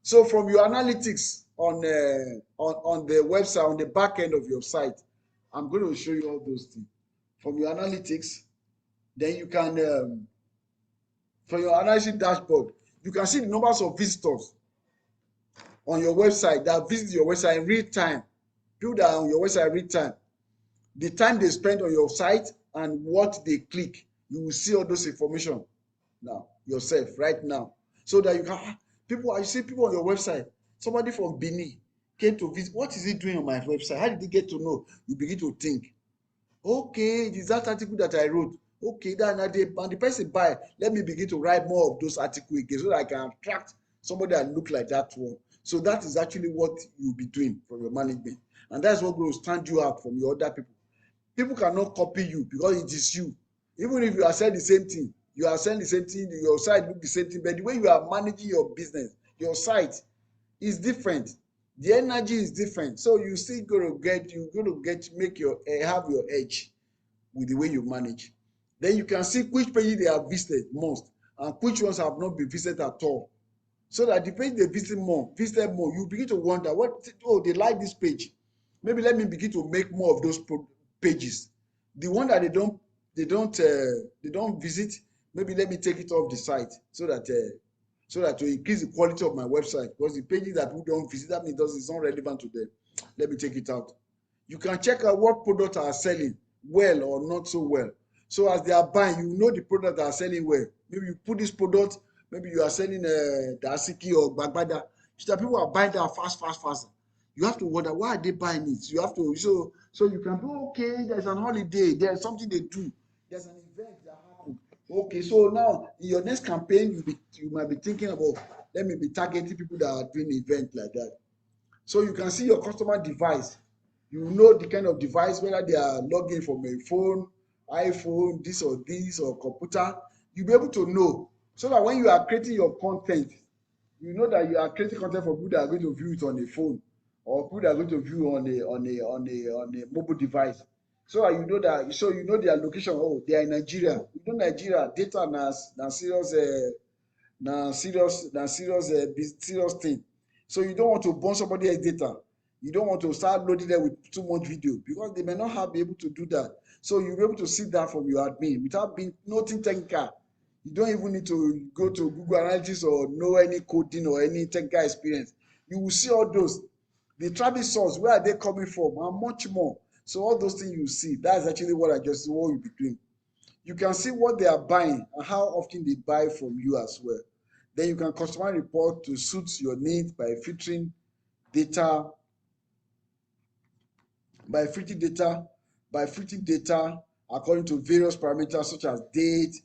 So from your analytics on the website, on the back end of your site, I'm going to show you all those things. From your analytics, then you can from your analysis dashboard, you can see the numbers of visitors on your website that visit your website in real time. People that are on your website in real time, the time they spend on your site and what they click, you will see all those information now yourself right now, so that you can you see people on your website. Somebody from Benin came to visit. What is he doing on my website? How did he get to know? You begin to think, okay, it is that article that I wrote. Okay, and the person buy. Let me begin to write more of those articles again so that I can attract somebody that look like that one. So that is actually what you'll be doing from your management. And that's what will stand you out from your other people. People cannot copy you because it is you. Even if you are selling the same thing, you are selling the same thing, your site look the same thing, but the way you are managing your business, your site is different. The energy is different. So you still make your have your edge with the way you manage. Then you can see which pages they have visited most and which ones have not been visited at all. So that the page they visited more, you begin to wonder they like this page. Maybe let me begin to make more of those pages. The one that they don't visit, maybe let me take it off the site so that to increase the quality of my website, because the pages that people don't visit, that means it's not relevant to them. Let me take it out. You can check out what products are selling well or not so well. So as they are buying, you know the product that are selling well. Maybe you put this product, maybe you are selling Dasiki or Bagbada. So that people are buying that fast. You have to wonder, why are they buying it? You have to, so you can do, okay, there's an holiday, there's something they do, there's an event that happens. Okay, so now in your next campaign, you might be thinking about, let me be targeting people that are doing events like that. So you can see your customer device. You know the kind of device, whether they are logging from a phone, iPhone, this or computer. You'll be able to know, so that when you are creating your content, you know that you are creating content for people that are going to view it on a phone or people that are going to view on a mobile device. So that you know their location. Oh, they are in Nigeria. You know Nigeria data na serious thing. So you don't want to burn somebody else's data. You don't want to start loading them with too much video because they may not be able to do that. So you'll be able to see that from your admin without being nothing technical. You don't even need to go to Google Analytics or know any coding or any technical experience. You will see all those. The traffic source, where are they coming from, and much more. So all those things you see, that's actually what you'll be doing. You can see what they are buying and how often they buy from you as well. Then you can customize report to suit your needs by filtering data, according to various parameters such as date,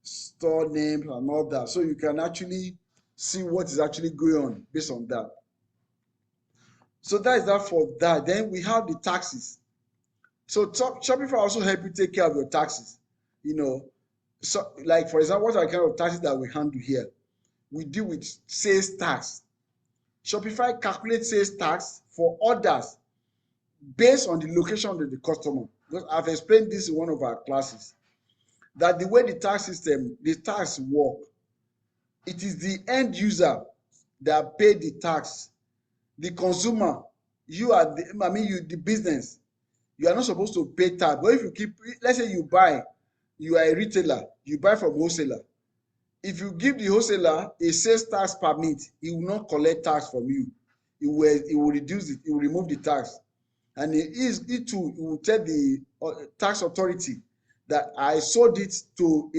store name, and all that. So you can actually see what is actually going on based on that. So that is that for that. Then we have the taxes. So Shopify also help you take care of your taxes. So like for example, what are the kind of taxes that we handle here? We deal with sales tax. Shopify calculates sales tax for orders based on the location of the customer. Because I've explained this in one of our classes, that the way the tax work, it is the end user that pay the tax. The consumer, the business, you are not supposed to pay tax. But if let's say you are a retailer, you buy from wholesaler. If you give the wholesaler a sales tax permit, he will not collect tax from you. He will reduce it, he will remove the tax. And he will tell the tax authority that I sold it to a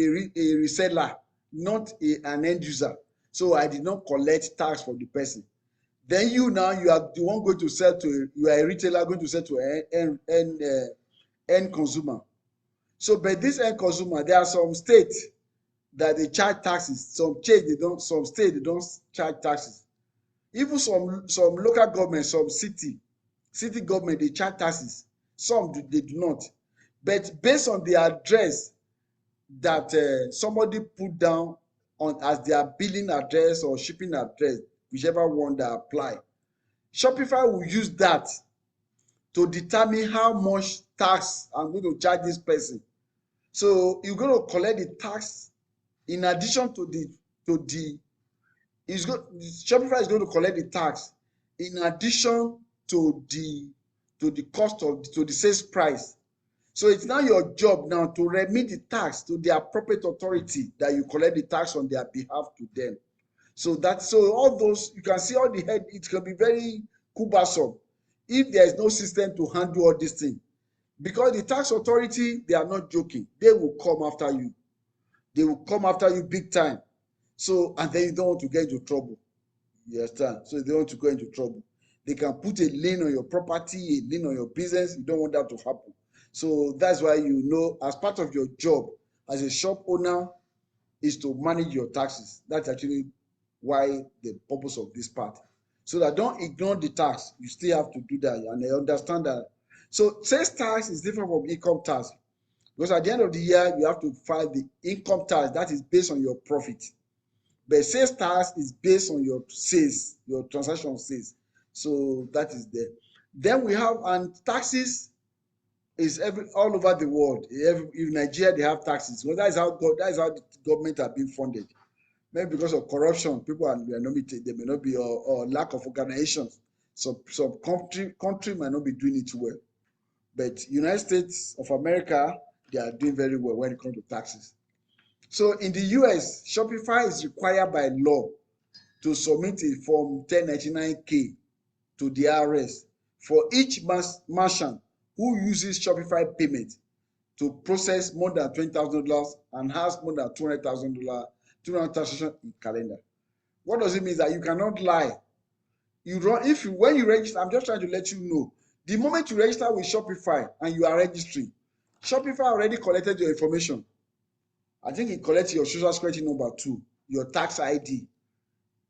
reseller, not an end user. So I did not collect tax from the person. Then you are the one going to sell to, you are a retailer going to sell to end consumer. So, but this end consumer, there are some states that they charge taxes. Some states they don't charge taxes. Even some local government, some city government, they charge taxes. Some they do not. But based on the address that somebody put down as their billing address or shipping address, whichever one that apply, Shopify will use that to determine how much tax I'm going to charge this person. So you're going to collect the tax in addition to Shopify is going to collect the tax in addition to the cost to the sales price. So it's now your job now to remit the tax to the appropriate authority that you collect the tax on their behalf to them. So all those, you can see all the head, it can be very cumbersome if there is no system to handle all these things. Because the tax authority, they are not joking. They will come after you. They will come after you big time. So, and then you don't want to get into trouble. You understand? So they don't want to go into trouble. They can put a lien on your property, a lien on your business. You don't want that to happen. So that's why as part of your job as a shop owner is to manage your taxes. That's actually why the purpose of this part. So that don't ignore the tax. You still have to do that, and I understand that. So sales tax is different from income tax, because at the end of the year you have to file the income tax that is based on your profit. But sales tax is based on your sales, your transaction sales. So that is there. Then we have, and taxes is all over the world. In Nigeria, they have taxes. Well, that is how the government are being funded. Maybe because of corruption, people are not be, they may not be, or lack of organizations. So some country might not be doing it well. But United States of America, they are doing very well when it comes to taxes. So in the US, Shopify is required by law to submit a Form 1099-K to the IRS for each merchant who uses Shopify payment to process more than $20,000 and has more than $200,000 transactions in calendar. What does it mean? That you cannot lie. When you register, I'm just trying to let you know, the moment you register with Shopify and you are registering, Shopify already collected your information. I think it collects your social security number too, your tax ID.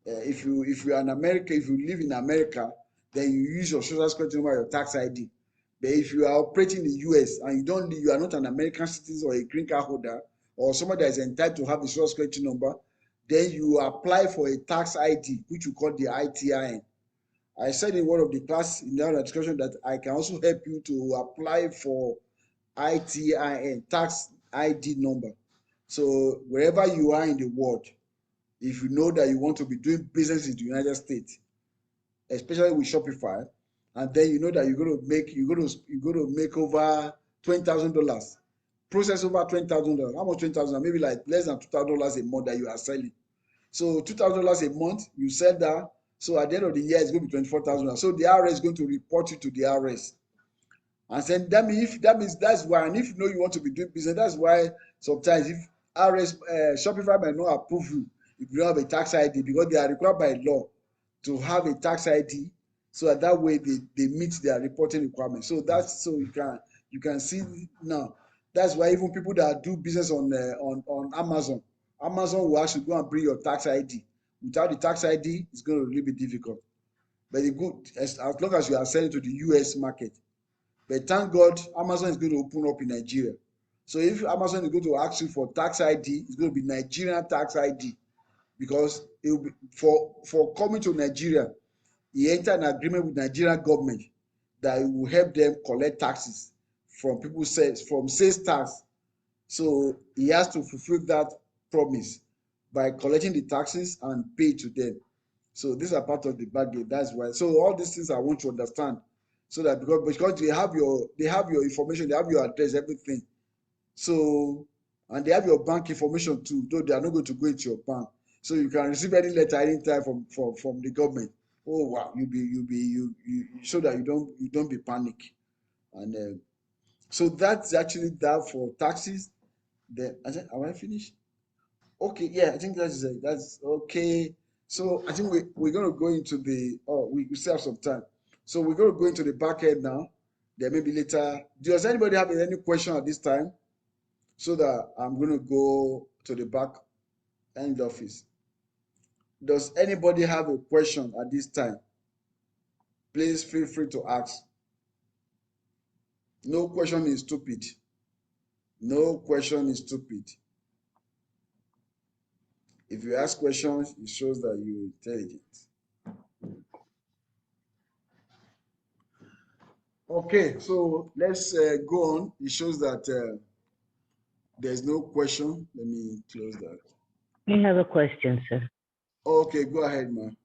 If you are in America, if you live in America, then you use your social security number, your tax ID. But if you are operating in the US and you are not an American citizen or a green card holder or somebody that is entitled to have a social security number, then you apply for a tax ID, which we call the ITIN. I said in one of the class in the discussion that I can also help you to apply for ITIN, tax ID number. So wherever you are in the world, if you know that you want to be doing business in the United States, especially with Shopify, and then you know that you're going to make over $20,000, process over $20,000. How much $20,000? Maybe like less than $2,000 a month that you are selling. So $2,000 a month, you sell that. So at the end of the year, it's going to be $24,000. So the IRS is going to report you to the IRS. And then that means that's why, and if you know you want to be doing business, that's why sometimes if IRS Shopify might not approve you if you don't have a tax ID, because they are required by law to have a tax ID, so that way they meet their reporting requirements. So you can see now. That's why even people that do business on Amazon will actually go and bring your tax ID. Without the tax ID, it's going to really be difficult. But the good, as long as you are selling to the US market. But thank God, Amazon is going to open up in Nigeria. So if Amazon is going to ask you for tax ID, it's going to be Nigerian tax ID, because it will be for coming to Nigeria. He entered an agreement with Nigerian government that it will help them collect taxes from sales tax. So he has to fulfill that promise by collecting the taxes and pay to them. So these are part of the bargain. That's why. So all these things I want to understand, so that because they have your information, they have your address, everything. So, and they have your bank information too, though they are not going to go into your bank. So you can receive any letter anytime from the government. Oh wow, you so that you don't be panic. And so that's actually that for taxes. Then I said, am I finished? Okay, yeah, I think that's okay. So I think we're gonna go into the we still have some time. So we're gonna go into the back end now. Then maybe later. Does anybody have any question at this time? So that I'm gonna go to the back end office. Does anybody have a question at this time? Please feel free to ask. No question is stupid. No question is stupid. If you ask questions, it shows that you're intelligent. Okay, so let's go on. It shows that there's no question. Let me close that. I have a question, sir. Okay, go ahead, man.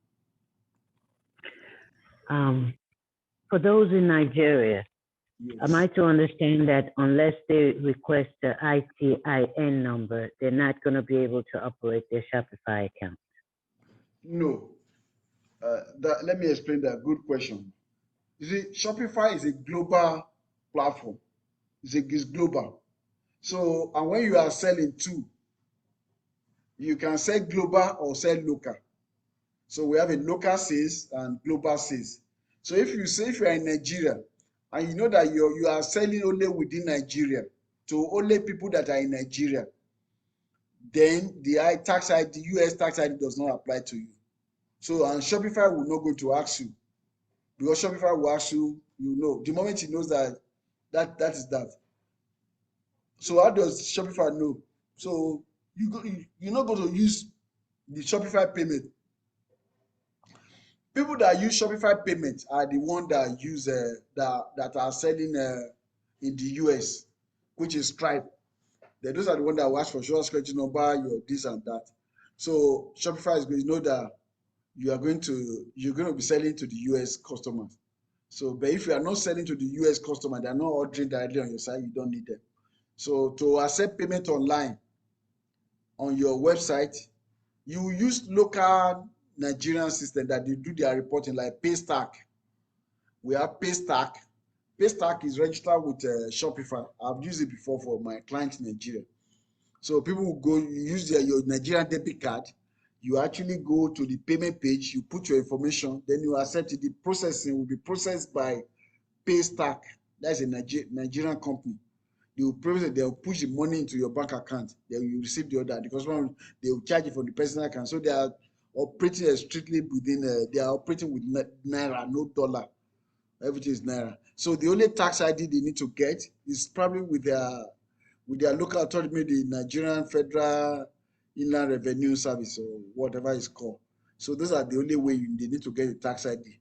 For those in Nigeria, Yes. am I to understand that unless they request the ITIN number, they're not going to be able to operate their Shopify account? No. Let me explain that. Good question. You see, Shopify is a global platform. It's global. So, and when you are selling too, you can sell global or sell local. So we have a local sales and global sales. So if you are in Nigeria and you know that you are selling only within Nigeria to only people that are in Nigeria, then the US tax ID does not apply to you. So, and Shopify will not go to ask you, because Shopify will ask you, you know, the moment he knows that is that. So how does Shopify know? So you're not going to use the Shopify payment. People that use Shopify payment are the one that use that are selling in the US, which is Stripe. Those are the one that will ask for social security number, your this and that. So Shopify is going to know that you're going to be selling to the US customers. So, but if you are not selling to the US customer, they're not ordering directly on your site, you don't need them. So to accept payment online on your website, you use local Nigerian system that they do their reporting, like Paystack. We have Paystack. Paystack is registered with Shopify. I've used it before for my clients in Nigeria. So people will go, you use your Nigerian debit card, you actually go to the payment page, you put your information, then you accept it. The processing will be processed by Paystack. That's a Nigerian company. They'll push the money into your bank account. Then you receive the order. The customer, they will charge you for the personal account. So they are operating strictly within. They are operating with naira, no dollar. Everything is naira. So the only tax ID they need to get is probably with their local authority, maybe the Nigerian Federal Inland Revenue Service or whatever it's called. So those are the only way they need to get the tax ID.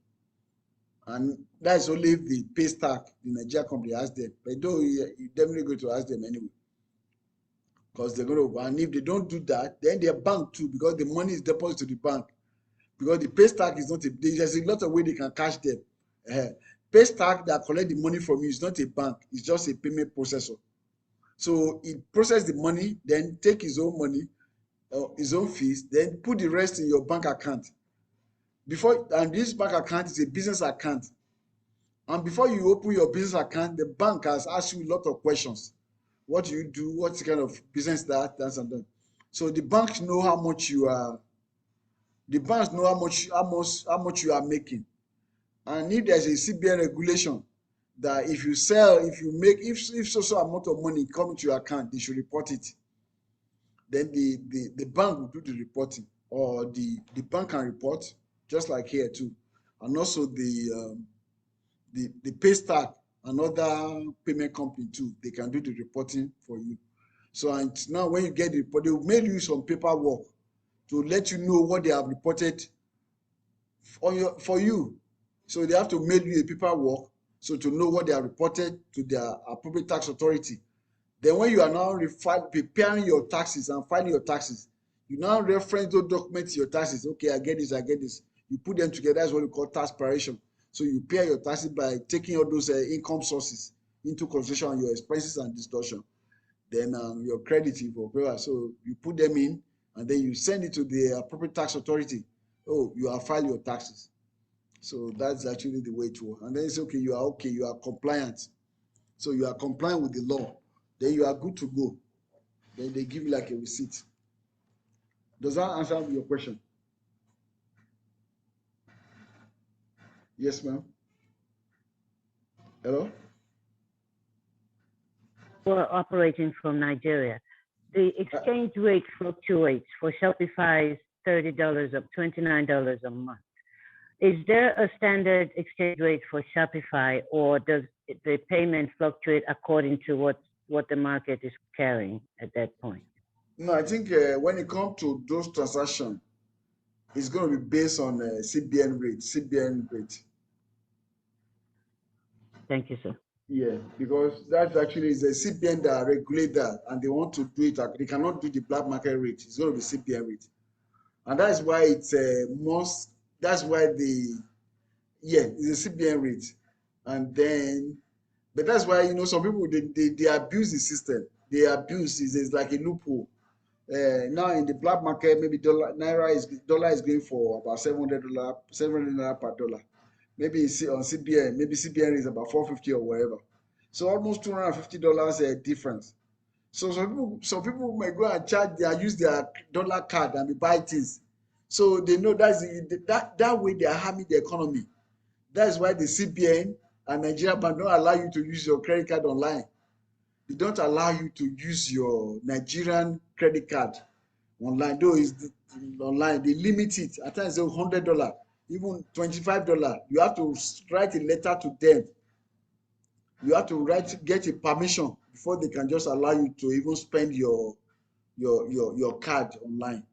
And that's only if the Paystack, the Nigeria company, ask them. But though you definitely going to ask them anyway, because they're going to. And if they don't do that, then their bank too, because the money is deposited to the bank. Because the Paystack is not a. There's a lot of way they can cash them. Paystack that collect the money from you is not a bank. It's just a payment processor. So it process the money, then take his own money, his own fees, then put the rest in your bank account. And this bank account is a business account. And before you open your business account, the bank has asked you a lot of questions. What do you do? What's the kind of business that's and that? So the banks know how much you are. The banks know how much you are making. And if there's a CBN regulation that if you sell, if you make, if so amount of money come to your account, they should report it. Then the bank will do the reporting, or the bank can report, just like here too. And also the Paystack, another payment company too, they can do the reporting for you. So and now when you get the report, they will mail you some paperwork to let you know what they have reported for you. So they have to mail you a paperwork so to know what they have reported to their appropriate tax authority. Then when you are now preparing your taxes and filing your taxes, you now reference those documents to your taxes. Okay, I get this, I get this. You put them together. That's what we call tax preparation. So you pay your taxes by taking all those income sources into consideration on your expenses and distortion. Then your credit for paper. So you put them in, and then you send it to the appropriate tax authority. Oh, you have filed your taxes. So that's actually the way it works. And then it's okay, you are compliant. So you are compliant with the law. Then you are good to go. Then they give you like a receipt. Does that answer your question? Yes, ma'am. Hello? We're operating from Nigeria. The exchange rate fluctuates. For Shopify, $30 up, $29 a month. Is there a standard exchange rate for Shopify, or does the payment fluctuate according to what the market is carrying at that point? No, I think when it comes to those transactions, it's going to be based on CBN rate. Thank you, sir. Yeah, because that actually is a CBN that regulate that, and they want to do it. They cannot do the black market rate. It's going to be CBN rate, and that's why it's most. That's why it's a CBN rate, and then, but that's why some people they abuse the system. They abuse it. It's like a loophole. Now in the black market, maybe dollar is going for about $700 per dollar. Maybe on CBN, maybe CBN is about $450 or whatever. So almost $250 difference. So some people might go and use their dollar card and buy things. So they know that way they are harming the economy. That's why the CBN and Nigeria Bank don't allow you to use your credit card online. They don't allow you to use your Nigerian credit card online. Though is online, they limit it. At times say $100, even $25. You have to write a letter to them. You have to get a permission before they can just allow you to even spend your card online.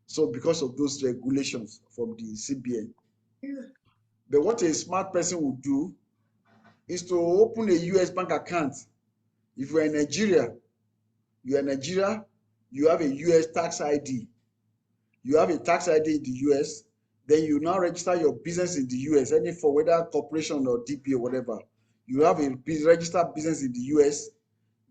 So because of those regulations from the CBN. But what a smart person would do is to open a US bank account. If you're in Nigeria, you have a US tax ID. You have a tax ID in the US, then you now register your business in the US, any for whether corporation or DP or whatever. You have a registered business in the US,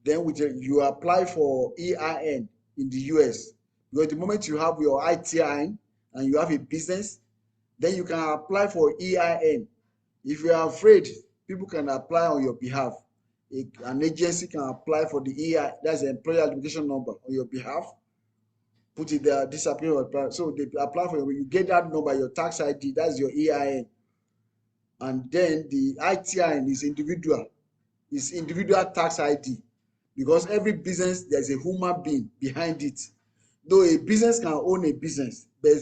then you apply for EIN in the US. Because the moment you have your ITIN and you have a business, then you can apply for EIN. If you are afraid, people can apply on your behalf. An agency can apply for the EIN, that's the employer identification number, on your behalf. Put it there, disappear. So they apply for you. You get that number, your tax ID, that's your EIN. And then the ITIN is individual tax ID. Because every business, there's a human being behind it. Though a business can own a business, but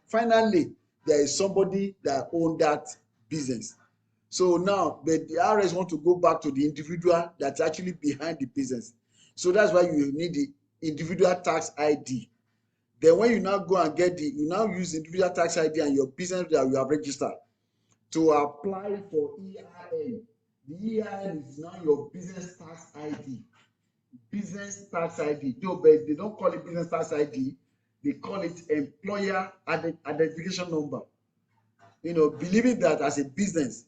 finally, there is somebody that owns that business. So now, but the IRS want to go back to the individual that's actually behind the business. So that's why you need the individual tax ID. Then when you now go and you now use individual tax ID and your business that you have registered to apply for EIN. The EIN is now your business tax ID. Business tax ID. Though, but they don't call it business tax ID. They call it employer identification number. Believing that as a business,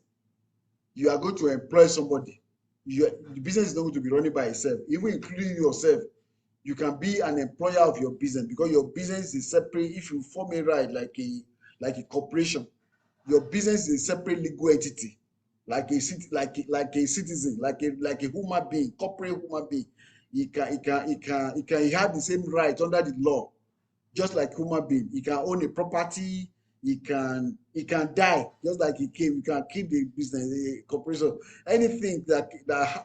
you are going to employ somebody. The business is not going to be running by itself. Even including yourself, you can be an employer of your business because your business is separate. If you form it right, like a corporation, your business is a separate legal entity, like a citizen, like a human being, corporate human being. He have the same right under the law, just like human being. He can own a property. He can die just like he came. You can keep the business, a corporation. Anything that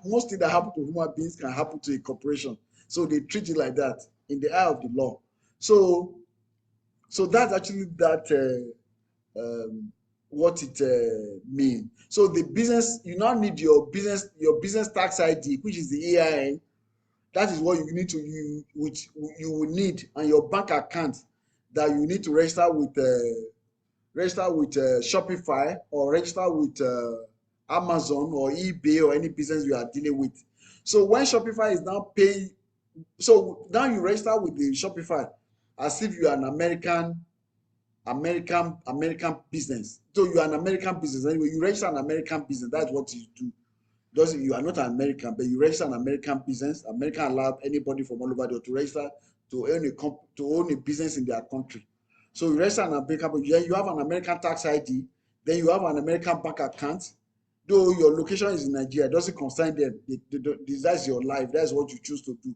most things that happen to human beings can happen to a corporation. So they treat it like that in the eye of the law. So that's actually what it means. So the business, you now need your business tax ID, which is the EIN. That is what you need to which you will need, and your bank account that you need to register with Shopify or register with Amazon or eBay or any business you are dealing with. So when Shopify is now paying, so now you register with the Shopify as if you are an American business. So you are an American business anyway. You register an American business. That's what you do. You are not an American, but you register an American business. American allow anybody from all over the world to register to own a business in their country. So you register an American, but you have an American tax ID. Then you have an American bank account. Though your location is in Nigeria, it doesn't concern them. That's your life. That's what you choose to do.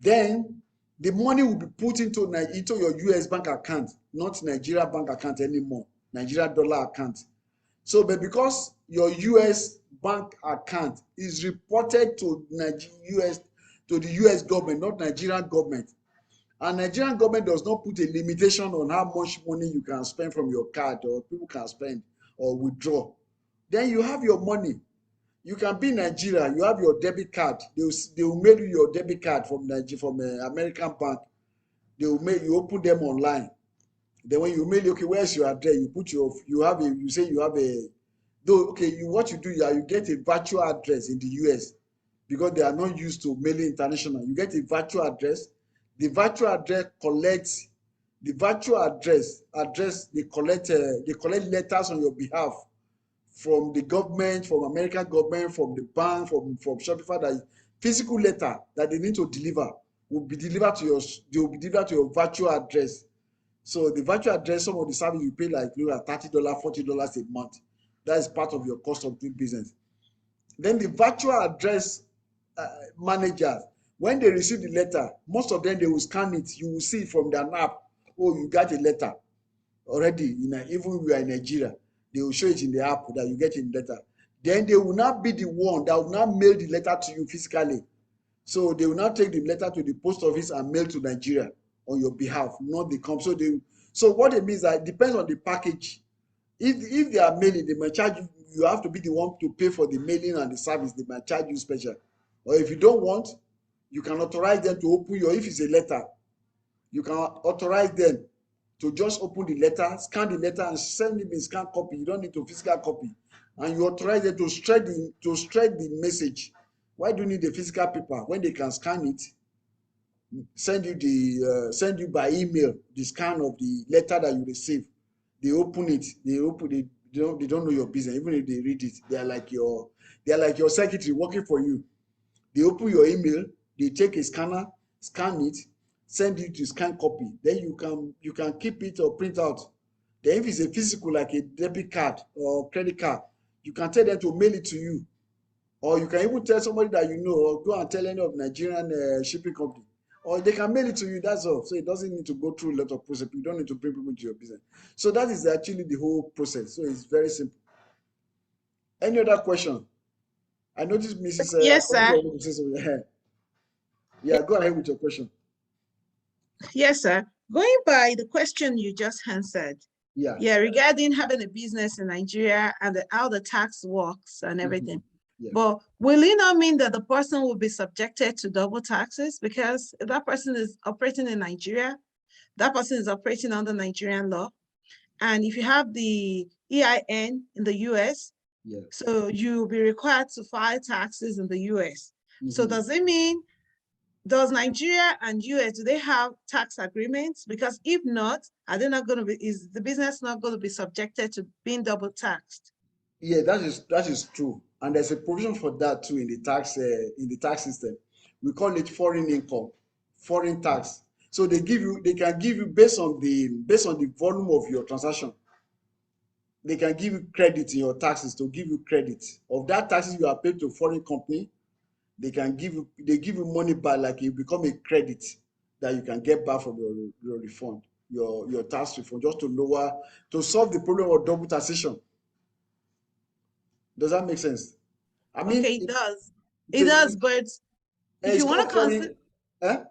Then the money will be put into your US bank account, not Nigeria bank account anymore, Nigeria dollar account. So, but because your US bank account is reported to the US government, not Nigerian government, and Nigerian government does not put a limitation on how much money you can spend from your card or people can spend or withdraw, then you have your money. You can be in Nigeria, you have your debit card. They will mail you your debit card from American bank. You open them online. Then when you mail, okay, where's your address? What you do, you get a virtual address in the US because they are not used to mailing international. You get a virtual address. The virtual address collects they collect letters on your behalf from the government, from American government, from the bank, from Shopify. That physical letter that they need to deliver will be delivered to your virtual address. So the virtual address, some of the service you pay like $30, $40 a month. That is part of your cost of doing business. Then the virtual address managers, when they receive the letter, most of them, they will scan it. You will see from their app, oh, you got a letter already. Even if you are in Nigeria, they will show it in the app that you get in letter. Then they will not be the one that will not mail the letter to you physically. So they will not take the letter to the post office and mail to Nigeria on your behalf, not the company. So what it means that it depends on the package. If they are mailing, they might charge you. You have to be the one to pay for the mailing and the service. They might charge you special. Or if you don't want, you can authorize them to open your. If it's a letter, you can authorize them to just open the letter, scan the letter, and send it in scan copy. You don't need to physical copy, and you authorize them to shred the message. Why do you need the physical paper when they can scan it? Send you by email the scan of the letter that you receive. They open it. They don't know your business. Even if they read it, they are like your secretary working for you. They open your email. They take a scanner, scan it, send you to scan copy. Then you can keep it or print out. Then if it's a physical like a debit card or credit card, you can tell them to mail it to you, or you can even tell somebody that you know, or go and tell any of Nigerian shipping company, or they can mail it to you. That's all. So it doesn't need to go through a lot of process. You don't need to bring people into your business. So that is actually the whole process. So it's very simple. Any other question? I noticed Mrs. Yes, sir. Yeah, go ahead with your question. Yes, sir. Going by the question you just answered, Yeah, regarding having a business in Nigeria and how the tax works and everything. yeah. But will it not mean that the person will be subjected to double taxes? Because if that person is operating in Nigeria, that person is operating under Nigerian law. And if you have the EIN in the US, Yeah. so you'll be required to file taxes in the US. So does it mean, does Nigeria and US, do they have tax agreements? Because if not, are they not going to be, is the business not going to be subjected to being double taxed? Yeah, that is true, and there's a provision for that too in the tax system. We call it foreign income, foreign tax. So they can give you based on the volume of your transaction. They can give you credit in your taxes to give you credit of that taxes you are paid to foreign company. They give you money back, like it become a credit that you can get back from your refund, your tax refund, just to solve the problem of double taxation. Does that make sense? I mean, okay, it does. It does, but if you want to consider,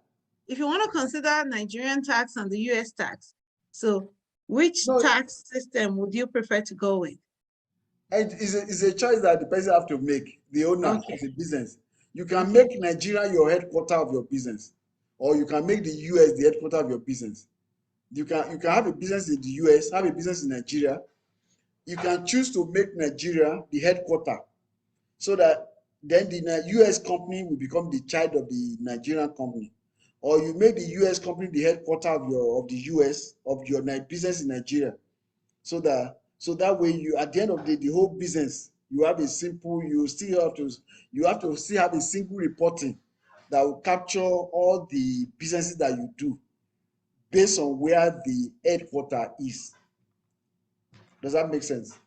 if you want to consider Nigerian tax and the US tax, so which tax system would you prefer to go with? It's a choice that the person have to make, the owner of a business. You can make Nigeria your headquarter of your business, or you can make the US the headquarter of your business. You can have a business in the US, have a business in Nigeria. You can choose to make Nigeria the headquarter, so that then the US company will become the child of the Nigerian company, or you make the US company the headquarter of the US of your business in Nigeria, so that way you, at the end of the whole business, you have a simple, you have to still have a single reporting that will capture all the businesses that you do based on where the headquarter is. Does that make sense?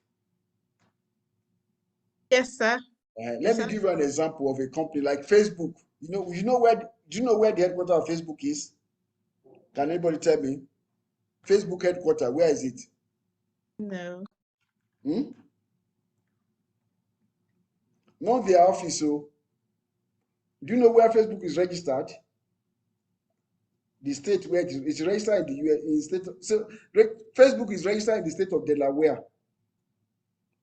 Yes, sir. Let me give you an example of a company like Facebook. Do you know where the headquarters of Facebook is? Can anybody tell me? Facebook headquarters, where is it? No. Not their office. So, do you know where Facebook is registered? The state where it's registered in the US, in state. So Facebook is registered in the state of Delaware.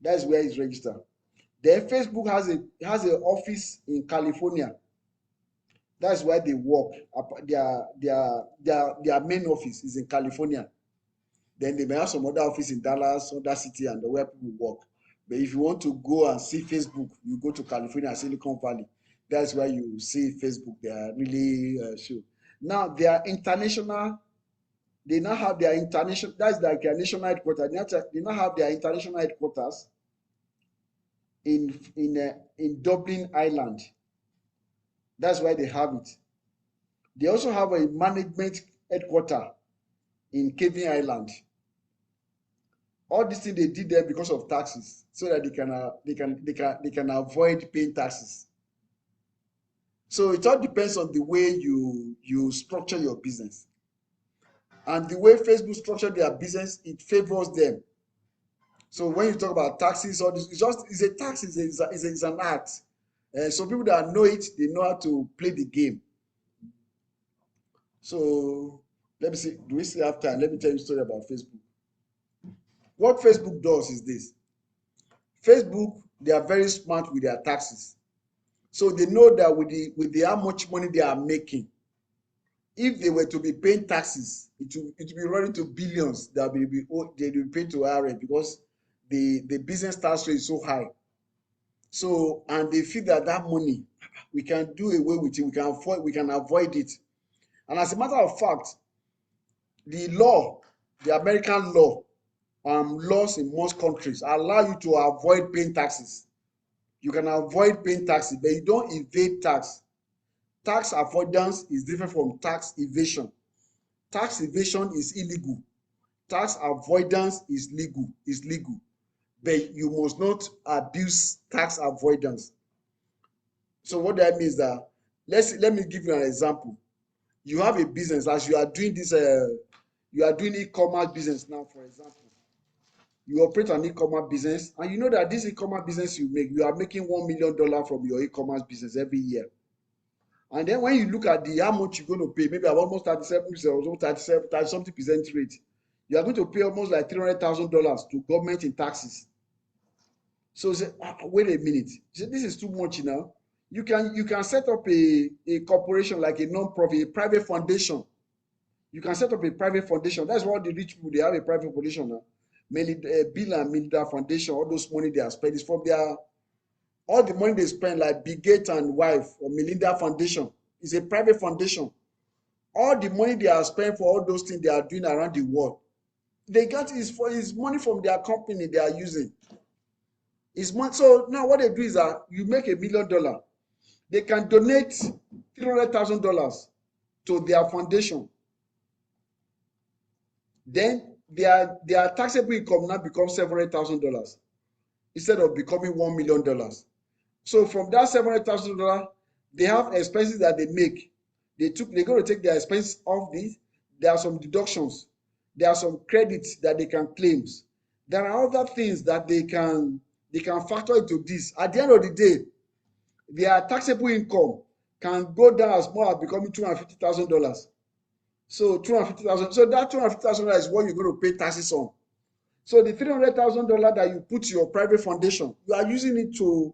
That's where it's registered. Then Facebook has an office in California. That's where they work. Their main office is in California. Then they may have some other office in Dallas, other city, and where people work. But if you want to go and see Facebook, you go to California, Silicon Valley. That's where you see Facebook. They are really sure. Now they are international. They now have their international. That's like their national headquarters. They now have their international headquarters in Dublin, Ireland. That's why they have it. They also have a management headquarters in Kevin Island. All these things they did there because of taxes, so that they can avoid paying taxes. So it all depends on the way you structure your business, and the way Facebook structure their business, it favors them. So when you talk about taxes, all this, it's a tax, it's an art. Some people that know it, they know how to play the game. So Let me see. Do we still have time? Let me tell you a story about Facebook. What Facebook does is this. Facebook, they are very smart with their taxes. So they know that with the how much money they are making, if they were to be paying taxes, it will be running to billions that will be they will pay to IRS because the business tax rate is so high. So, and they feel that money we can do away with it, we can avoid it. And as a matter of fact, the American laws in most countries allow you to avoid paying taxes. You can avoid paying taxes, but you don't evade tax. Tax avoidance is different from tax evasion. Tax evasion is illegal. Tax avoidance is legal. But you must not abuse tax avoidance. So what that means that let me give you an example. You have a business as you are doing this. You are doing e-commerce business now, for example. You operate an e-commerce business, and you know that this e-commerce business you are making $1 million from your e-commerce business every year. And then when you look at how much you're going to pay, maybe almost 37% or almost 30 something percent rate, you are going to pay almost like $300,000 to government in taxes. So say, wait a minute, this is too much now. You can set up a corporation like a non-profit, a private foundation. You can set up a private foundation. That's what the rich people, they have a private foundation now. Bill and Melinda Foundation, all those money they are spending is from all the money they spend, like Bill Gates and wife or Melinda Foundation, is a private foundation. All the money they are spending for all those things they are doing around the world, they got is money from their company they are using. So now what they do is that you make $1 million, they can donate $300,000 to their foundation. Then their taxable income now becomes $700,000 instead of becoming $1 million. So from that $700,000, they have expenses that they make. They're going to take their expenses off this. There are some deductions. There are some credits that they can claim. There are other things that they can factor into this. At the end of the day, their taxable income can go down as more as becoming $250,000. So $250,000. So that $250,000 is what you're going to pay taxes on. So the $300,000 that you put to your private foundation, you are using it to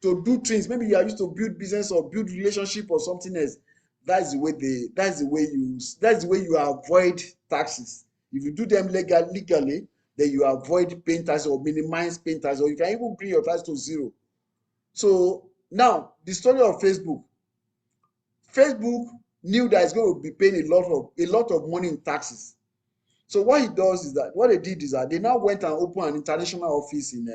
do things. Maybe you are used to build business or build relationship or something else. That's the way you avoid taxes. If you do them legally, then you avoid paying taxes or minimize paying taxes, or you can even bring your tax to zero. So now the story of Facebook. Facebook knew that it's going to be paying a lot of money in taxes. So what they did is that they now went and opened an international office in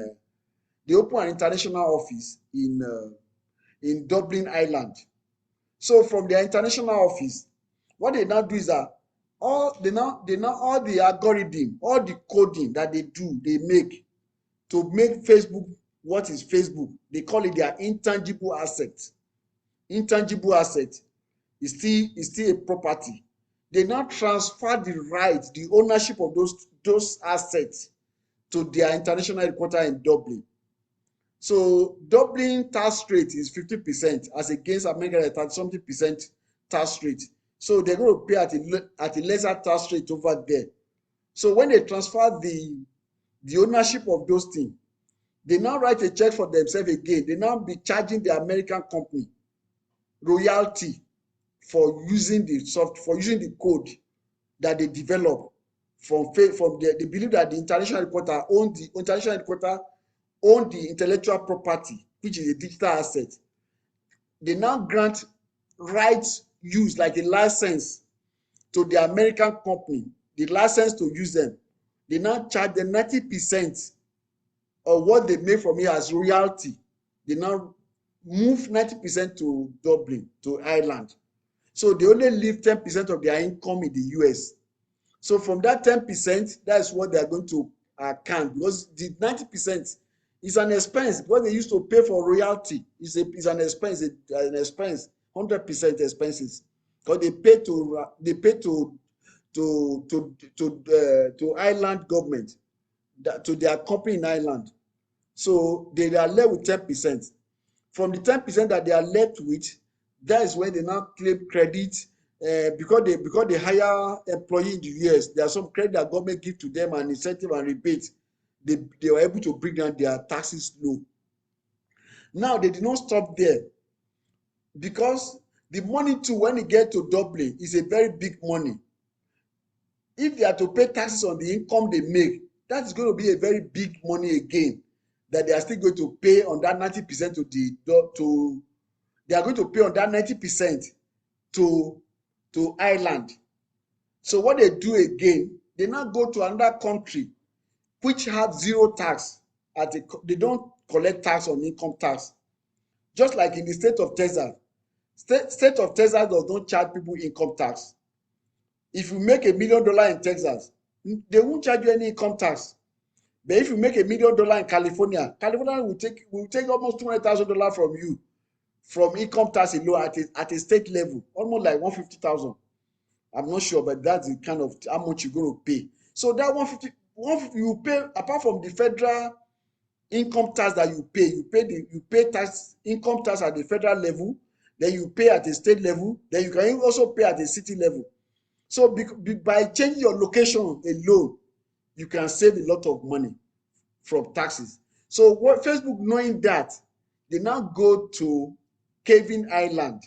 Dublin, Ireland. So from their international office, what they now do is that all the algorithm, all the coding that they make to make Facebook what is Facebook, they call it their intangible asset. Intangible asset is still a property. They now transfer the rights, the ownership of those assets to their international headquarters in Dublin. So Dublin tax rate is 50% as against America at 30-something% tax rate. So they're going to pay at a lesser tax rate over there. So when they transfer the ownership of those things, they now write a check for themselves again. They now be charging the American company royalty for using the code that they develop they believe that the international headquarters own the intellectual property, which is a digital asset. They now grant rights use, like a license, to the American company, the license to use them. They now charge them 90% of what they make from it as royalty. They now move 90% to Dublin, to Ireland. So they only leave 10% of their income in the US. So from that 10%, that's what they are going to account, because the 90% is an expense. What they used to pay for royalty is an expense, 100% expenses, because they pay to Ireland government, to their company in Ireland. So they are left with 10%. From the 10% that they are left with, that is when they now claim credit. because they hire employee in the US, there are some credit that government give to them and incentive and rebate. They were able to bring down their taxes low. Now they did not stop there, because the money too, when it get to Dublin, is a very big money. If they are to pay taxes on the income they make, that is going to be a very big money again, that they are still going to pay on that 90% they are going to pay on that 90% to Ireland. So what they do again, they now go to another country which have zero tax. They don't collect tax on income tax. Just like in the state of Texas. State of Texas does not charge people income tax. If you make $1 million in Texas, they won't charge you any income tax. But if you make $1 million in California, California will take almost $200,000 from you, from income tax alone at a state level, almost like $150,000. I'm not sure, but that's the kind of how much you're going to pay. So that 150 you pay, apart from the federal income tax that you pay income tax at the federal level, then you pay at the state level, then you can also pay at the city level. So by changing your location alone, you can save a lot of money from taxes. So what Facebook, knowing that, they now go to Kevin Island.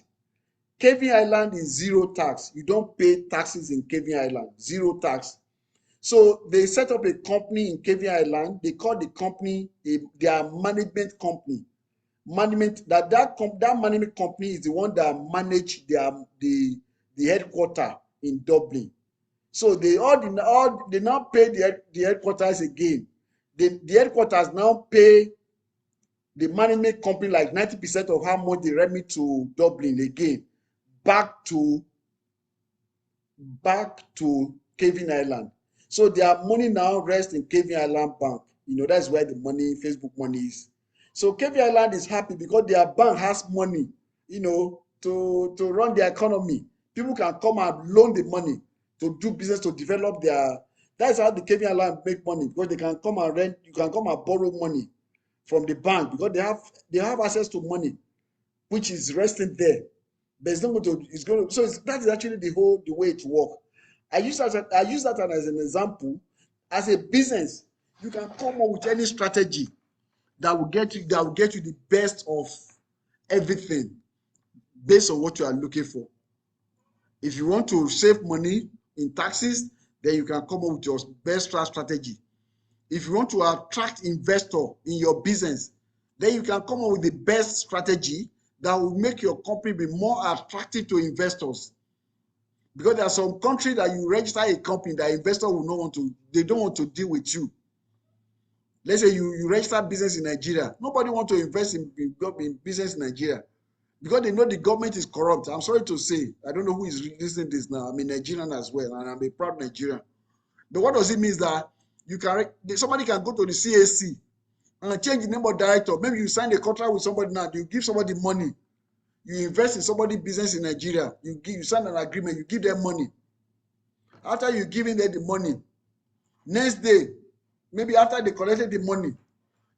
Kevin Island is zero tax. You don't pay taxes in Kevin Island, zero tax. So they set up a company in Kevin Island. They call the company their management company. That management company is the one that manage the headquarters in Dublin. So they now pay the headquarters again. The headquarters now pay the management company like 90% of how much they remit to Dublin again, back to Kevin Island. So their money now rests in Kevin Island Bank. That's where the money, Facebook money is. So Kevin Island is happy because their bank has money, to run their economy. People can come and loan the money to do business, to develop that's how the Kevin Island make money, because they can come and rent, you can come and borrow money from the bank, because they have access to money, which is resting there. But it's not going to, so that is actually the way it works. I use that as an example. As a business, you can come up with any strategy that will get you the best of everything based on what you are looking for. If you want to save money in taxes, then you can come up with your best strategy. If you want to attract investor in your business, then you can come up with the best strategy that will make your company be more attractive to investors. Because there are some countries that you register a company that investor will not want to, they don't want to deal with you. Let's say you register business in Nigeria. Nobody wants to invest in business in Nigeria because they know the government is corrupt. I'm sorry to say, I don't know who is listening to this now. I'm a Nigerian as well, and I'm a proud Nigerian. But what does it mean? That somebody can go to the CAC and change the name of director. Maybe you sign a contract with somebody now, you give somebody money. You invest in somebody's business in Nigeria. You sign an agreement, you give them money. After you giving them the money, next day, maybe after they collected the money,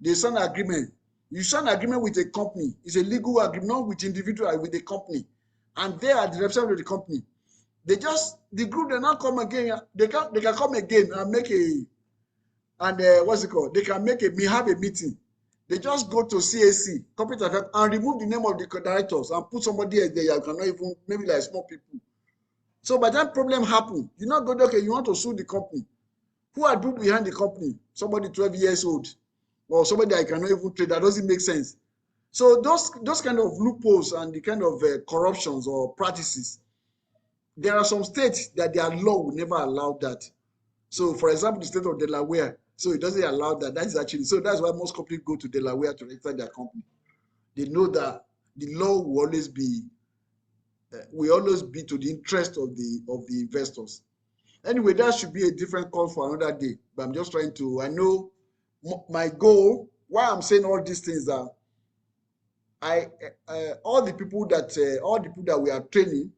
they sign an agreement. You sign an agreement with a company. It's a legal agreement, not with individual, with a company. And they are the representative of the company. The group, they now come again. They can come again and make they can have a meeting. They just go to CAC, corporate affairs, and remove the name of the directors and put somebody else there. You cannot even, maybe like small people. So by that problem happen, you not go, okay, you want to sue the company. Who are people behind the company? Somebody 12 years old, or somebody that cannot even trade. That doesn't make sense. So those kind of loopholes and the kind of corruptions or practices, there are some states that their law will never allow that. So for example, the state of Delaware, so it doesn't allow that. That is actually, so that's why most companies go to Delaware to register their company. They know that the law will always be to the interest of the investors. Anyway, that should be a different call for another day. But I'm just trying to, I know my goal, why I'm saying all these things are, all the people that we are training,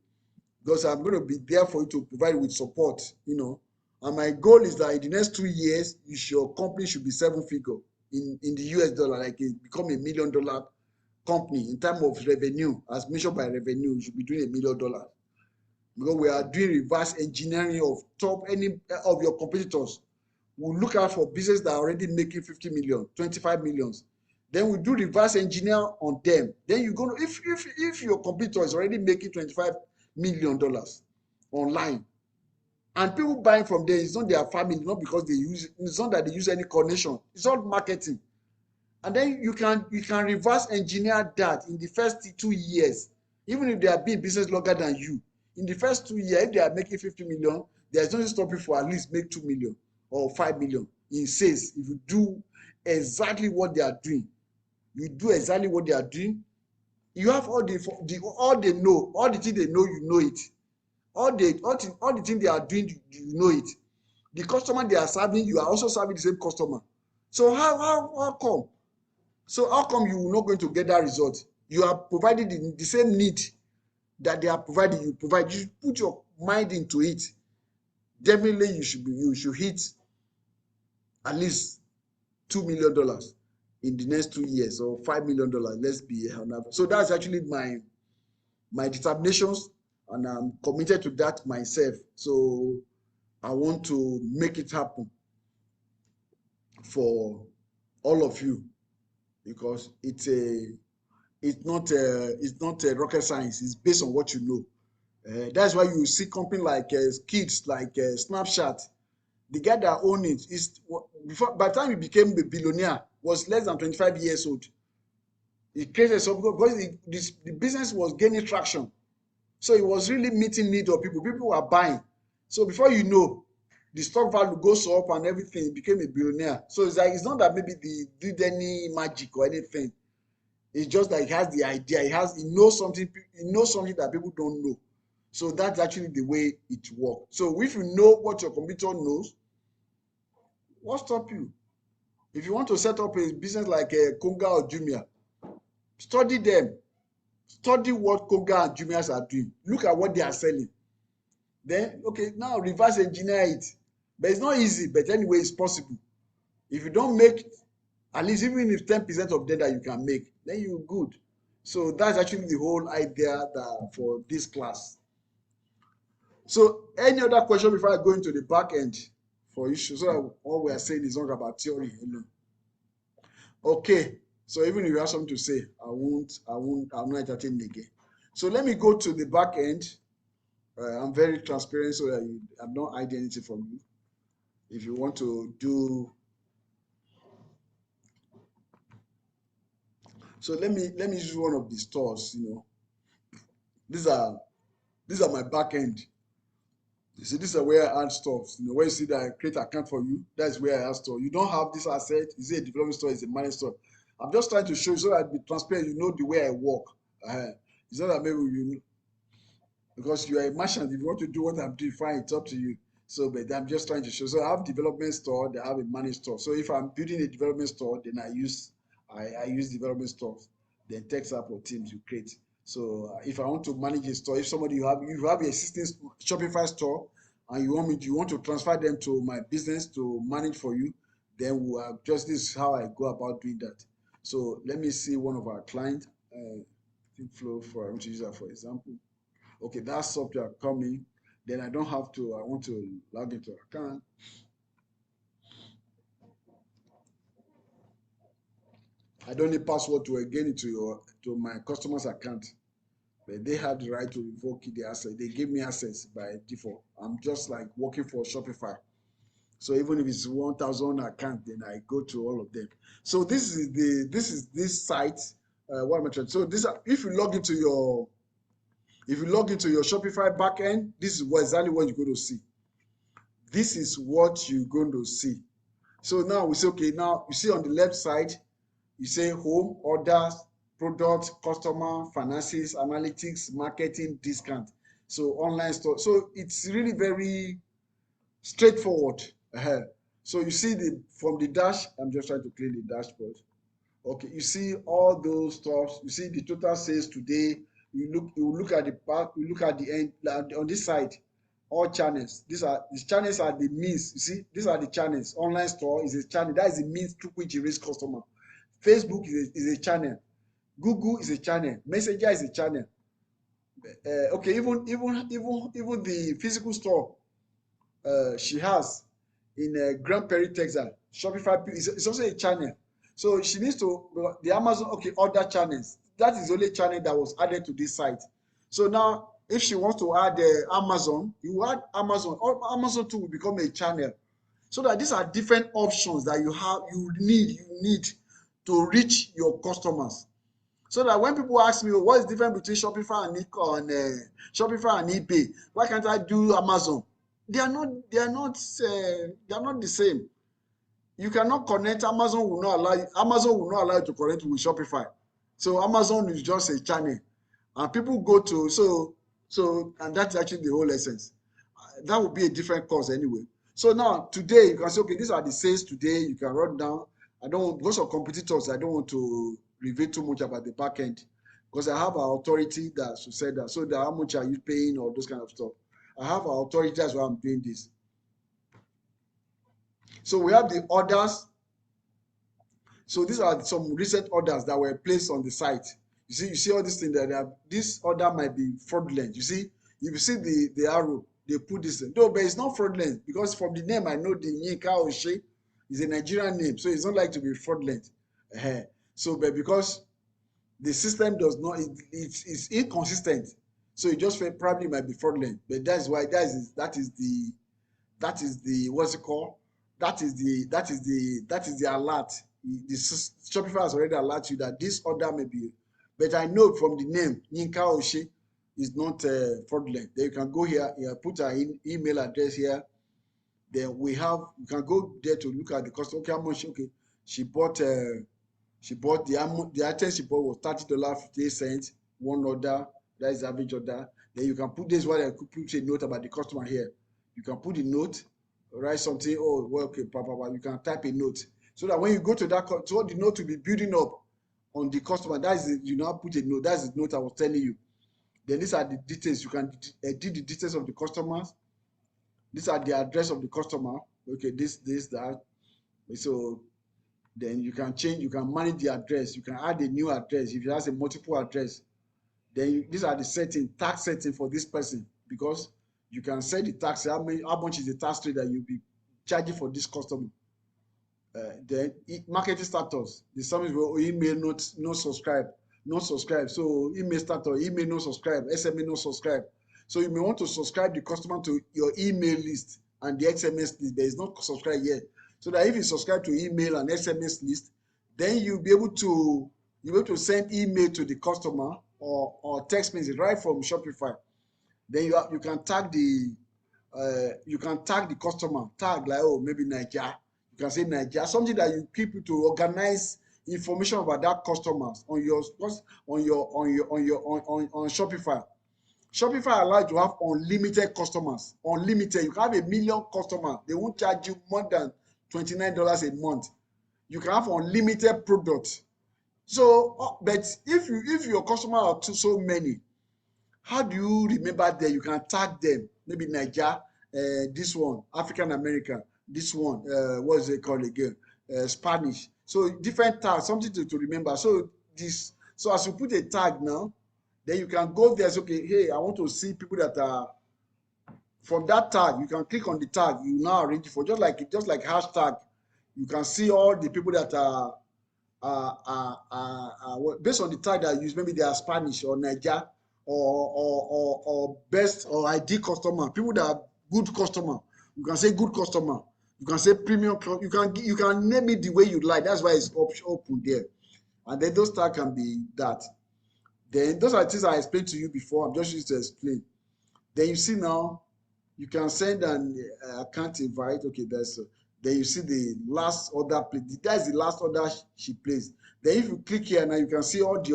because I'm going to be there for you to provide with support, And my goal is that in the next 2 years, your company should be 7-figure in the US dollar, like it become $1 million company in terms of revenue, as measured by revenue, you should be doing $1 million. because we are doing reverse engineering of any of your competitors. We look out for business that are already making 50 million, 25 millions. Then we do reverse engineer on them. Then you go, if your competitor is already making $25 million online, and people buying from there, it's not their family, not because they use, it's not that they use any connection, it's all marketing. And then you can reverse engineer that in the first 2 years, even if they are being business longer than you. In the first 2 years, if they are making 50 million, there's nothing stopping for at least make 2 million or 5 million in sales. If you do exactly what they are doing, you do exactly what they are doing, you have all they know, all the things they know, you know it. All the things they are doing, you know it. The customer they are serving, you are also serving the same customer. So how come? So how come you are not going to get that result? You are providing the same need that they are providing. You provide. You put your mind into it. Definitely, you should hit at least $2 million in the next 2 years, or $5 million. Let's be honest. So that's actually my determinations, and I'm committed to that myself. So I want to make it happen for all of you, because it's not a rocket science. It's based on what you know. That's why you see company like kids like Snapchat. The guy that owned it is by the time he became a billionaire was less than 25 years old. He created something because the business was gaining traction. So it was really meeting need of people. People were buying. So before you know, the stock value goes up and everything. He became a billionaire. So it's like, it's not that maybe they did any magic or anything. It's just that he has the idea. He knows something that people don't know. So that's actually the way it works. So if you know what your competitor knows, what stop you? If you want to set up a business like Konga or Jumia, study them. Study what Konga and Jumias are doing. Look at what they are selling. Then, okay, now reverse engineer it. But it's not easy, but anyway, it's possible. If you don't make, at least even if 10% of data you can make, then you're good. So that's actually the whole idea for this class. So any other question before I go into the back end for issues? So that all we are saying is not about theory alone. Okay, so even if you have something to say, I'm not entertaining again. So let me go to the back end. I'm very transparent so that I'm not hiding anything from you. If you want to do, so let me use one of the stores. These are my back end. You see, this is where I add stuff. Where you see that I create account for you, that's where I add store. You don't have this asset. Is it a development store? Is it a managed store? I'm just trying to show you so that I be transparent. You know the way I work. It's not that maybe you, because you are a merchant. If you want to do what I'm doing, fine. It's up to you. So, but I'm just trying to show. So I have development store. They have a managed store. So if I'm building a development store, then I use development stores. Then text app or Teams you create. So if I want to manage a store, if somebody you have an existing Shopify store and you want to transfer them to my business to manage for you, then this is how I go about doing that. So let me see one of our clients. Flow I want to use that for example. Okay, that software coming. Then I don't have to. I want to log into account. I don't need password to get into my customer's account, but they have the right to revoke the asset. They give me access by default. I'm just like working for Shopify. So even if it's 1,000 account, then I go to all of them. So this is this site. What am I trying? So if you log into your Shopify backend, this is exactly what you're going to see. This is what you're going to see. So now we say, okay, now you see on the left side, you say home, orders, product, customer, finances, analytics, marketing, discount. So online store. So it's really very straightforward. So you see from the dash, I'm just trying to clean the dashboard. Okay, you see all those stuff. You see the total sales today. You look at the back, you look at the end on this side, all channels. These channels are the means. You see, these are the channels. Online store is a channel. That is the means through which you reach customer. Facebook is a channel. Google is a channel. Messenger is a channel. Okay, even the physical store she has in Grand Prairie, Texas. Shopify is also a channel. So she needs to the Amazon, okay, other channels. That is the only channel that was added to this site. So now, if she wants to add Amazon, you add Amazon. Amazon too will become a channel. So that these are different options that you need to reach your customers. So that when people ask me, what is the difference between Shopify and eBay? Why can't I do Amazon? They are not the same. You cannot connect. Amazon will not allow you to connect with Shopify. So Amazon is just a channel, and people go to and that's actually the whole essence. That would be a different course anyway. So now today you can say, okay, these are the sales today. You can run down. I don't because of competitors. I don't want to reveal too much about the back end because I have an authority that said that. So that how much are you paying or those kind of stuff. I have an authority. That's why I'm doing this. So we have the orders. So these are some recent orders that were placed on the site. You see all these things that this order might be fraudulent. You see, if you see the arrow, they put this in. No, but it's not fraudulent because from the name I know the Yinka Oshe is a Nigerian name, so it's not like to be fraudulent. So, but because the system does not, it's inconsistent, so it just probably might be fraudulent. But that's why that is the what's it called? That is the alert. The Shopify has already alerted you that this order may be, but I know from the name Yinka Oshe is not fraudulent. Then you can go here, put our email address here. Then you can go there to look at the cost. Okay, how much? Okay, she bought the item she bought was $30.58 one order. That is the average order. Then you can put this while I could put a note about the customer here. You can put the note, write something. Oh, well, okay, you can type a note so that when you go to that, so the note will be building up on the customer. That is you now put a note. That's the note I was telling you. Then these are the details. You can edit the details of the customers. These are the address of the customer. Okay, this, that. So then you can manage the address. You can add a new address if it has a multiple address. Then these are the tax setting for this person, because you can set the tax. How much is the tax rate that you'll be charging for this customer? Then marketing status. The service will email not subscribe. So email status, email not subscribe, SMS not subscribe. So you may want to subscribe the customer to your email list and the SMS list, but it's not subscribed yet. So that if you subscribe to email and SMS list, then you'll be able to send email to the customer or text message right from Shopify. Then you can tag the customer, tag like, oh, maybe Nigeria. You can say Nigeria, something that you keep to organize information about that customers on Shopify. Shopify allows you to have unlimited customers. Unlimited. You can have 1 million customers. They won't charge you more than $29 a month. You can have unlimited products. So, but if your customers are so many, how do you remember them? You can tag them. Maybe Nigeria, this one, African American, this one, what is it called again? Spanish. So different tags, something to remember. So as you put a tag now, then you can go there. Say, okay, hey, I want to see people that are from that tag. You can click on the tag. You now arrange it for just like hashtag. You can see all the people that are based on the tag that you use. Maybe they are Spanish or Niger or best or ID customer. People that are good customer. You can say good customer. You can say premium. You can name it the way you like. That's why it's open there. And then those tags can be that. Then those are things I explained to you before. I'm just used to explain. Then you see now, you can send an account invite. Okay, then you see the last order placed. That's the last order she placed. Then if you click here now, you can see all the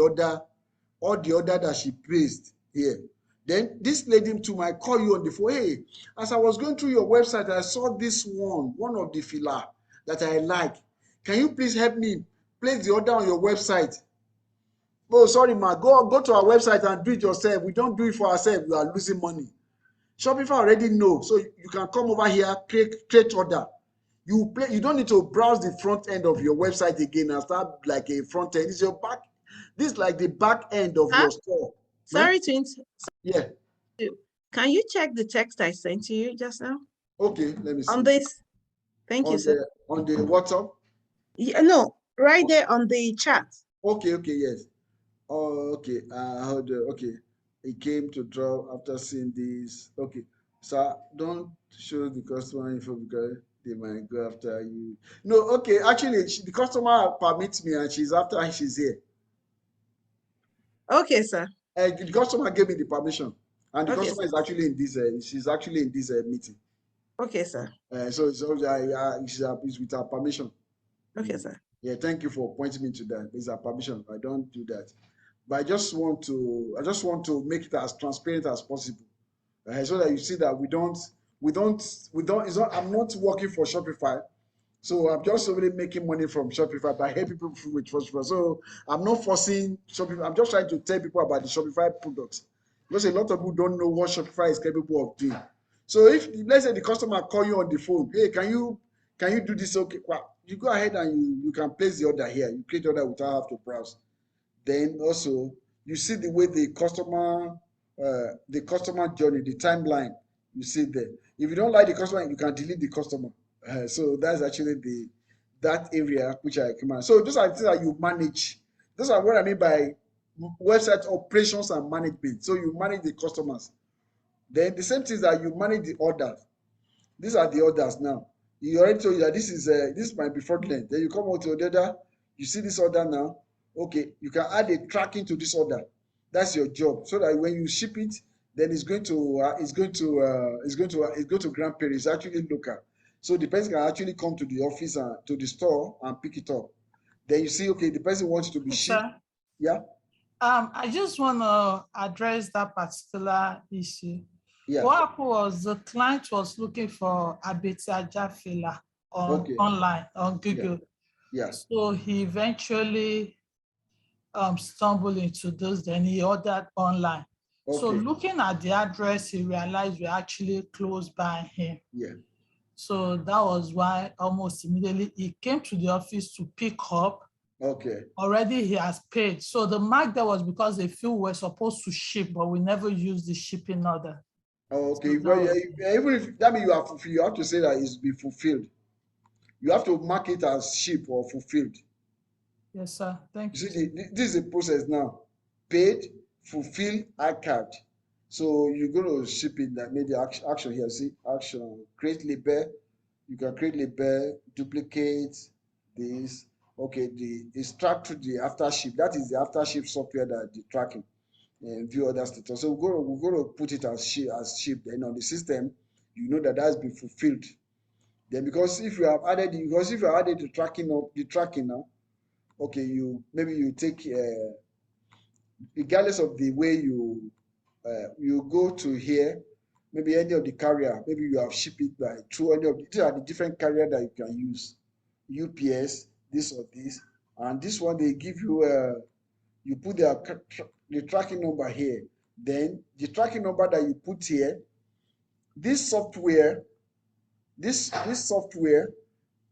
order that she placed here. Then this lady too might call you on the phone. Hey, as I was going through your website, I saw this one of the filler that I like. Can you please help me place the order on your website? Oh, sorry, ma. Go to our website and do it yourself. We don't do it for ourselves. We are losing money. Shopify already know, so you can come over here, create order. You don't need to browse the front end of your website again and start like a front end. It's your back. This is like the back end of your store. Sorry to Yeah. Can you check the text I sent to you just now? Okay, let me see. On this. Thank you, sir. On the WhatsApp? Yeah, no, right there on the chat. Okay, yes. Oh, okay. Okay. He came to drop after seeing this. Okay. So don't show the customer info because they might go after you. No, okay. Actually, the customer permits me and she's after and she's here. Okay, sir. The customer gave me the permission. And the Okay, customer is actually in this, she's actually in this meeting. Okay, sir. So she's with her permission. Okay, sir. Yeah, thank you for pointing me to that. It's her permission. I don't do that. But I just want to make it as transparent as possible, so that you see that we don't. It's not. I'm not working for Shopify, so I'm just really making money from Shopify. But I help people with Shopify, so I'm not forcing Shopify. I'm just trying to tell people about the Shopify products because a lot of people don't know what Shopify is capable of doing. So if let's say the customer call you on the phone, hey, can you do this? Okay, well, you go ahead and you can place the order here. You create the order without have to browse. Then also you see the way the customer journey, the timeline, you see there. If you don't like the customer, you can delete the customer. So that's actually that area which I recommend. So those are things that you manage. Those are what I mean by website operations and management. So you manage the customers. Then the same things that you manage the orders. These are the orders now. You already told you that this might be fraudulent. Then you come out to the order, you see this order now. Okay, you can add a tracking to this order. That's your job, so that when you ship it, then it's going to grandparents. It's actually local, so the person can actually come to the office and to the store and pick it up. Then you see, okay, the person wants to be shipped. Sir, Yeah. I just want to address that particular issue. Yeah. What happened was the client was looking for Abeti Ajafela online on Google. Yeah. So he eventually stumbled into this, then he ordered online. Okay. So looking at the address, he realized we're actually close by him. Yeah. So that was why almost immediately he came to the office to pick up. Okay. Already he has paid. So the mark there was because they feel we're supposed to ship, but we never used the shipping order. Okay. So Well, even if that means you have to say that it's been fulfilled. You have to mark it as ship or fulfilled. Yes, sir. Thank you. You see, this is the process now. Paid, fulfill, iCard. So you're going to ship it, that maybe action here. See, action, create label. You can create label, duplicate this. Okay, it's tracked to the after ship. That is the after ship software that the tracking and view other status. So we're going to put it as ship. Then on the system, you know that that's been fulfilled. Then because if you have added the tracking now, okay, maybe you take regardless of the way you go to here, maybe any of the carrier, maybe you have shipped it by through any of these are the different carrier that you can use, UPS, this or this, and this one they give you you put the tracking number here. Then the tracking number that you put here, this software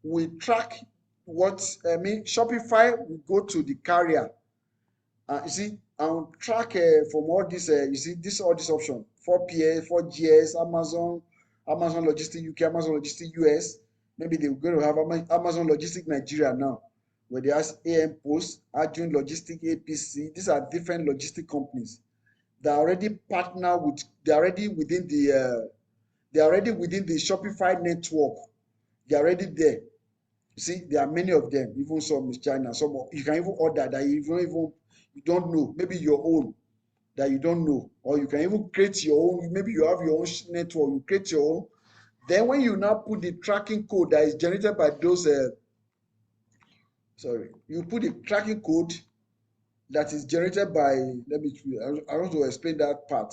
will track Shopify will go to the carrier. You see, and track from all this. You see, all this option: 4PS, 4GS, Amazon Logistics UK, Amazon Logistics US. Maybe they're going to have Amazon Logistics Nigeria now, where they ask AM Post, Adjun Logistics APC. These are different logistic companies that already partner with. They're already within the Shopify network. They're already there. You see, there are many of them, even some in China. Some you can even order that you don't know, maybe your own that you don't know, or you can even create your own. Maybe you have your own network, you create your own. Then when you now put the tracking code that is generated by those, you put the tracking code that is generated by. I want to explain that part,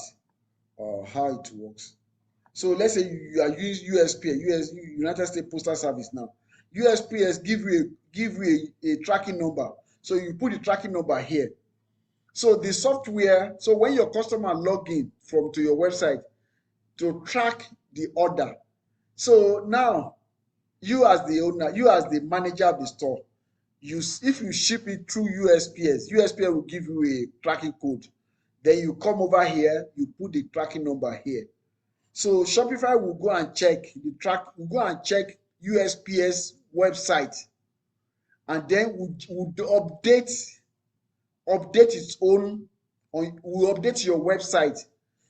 how it works. So let's say you are using USPS, United States Postal Service now. USPS give you a tracking number. So you put the tracking number here. So the software, so when your customer log in to your website to track the order. So now you as the owner, you as the manager of the store, if you ship it through USPS will give you a tracking code. Then you come over here, you put the tracking number here. So Shopify will go and check will go and check USPS website, and then would update its own, or will update your website,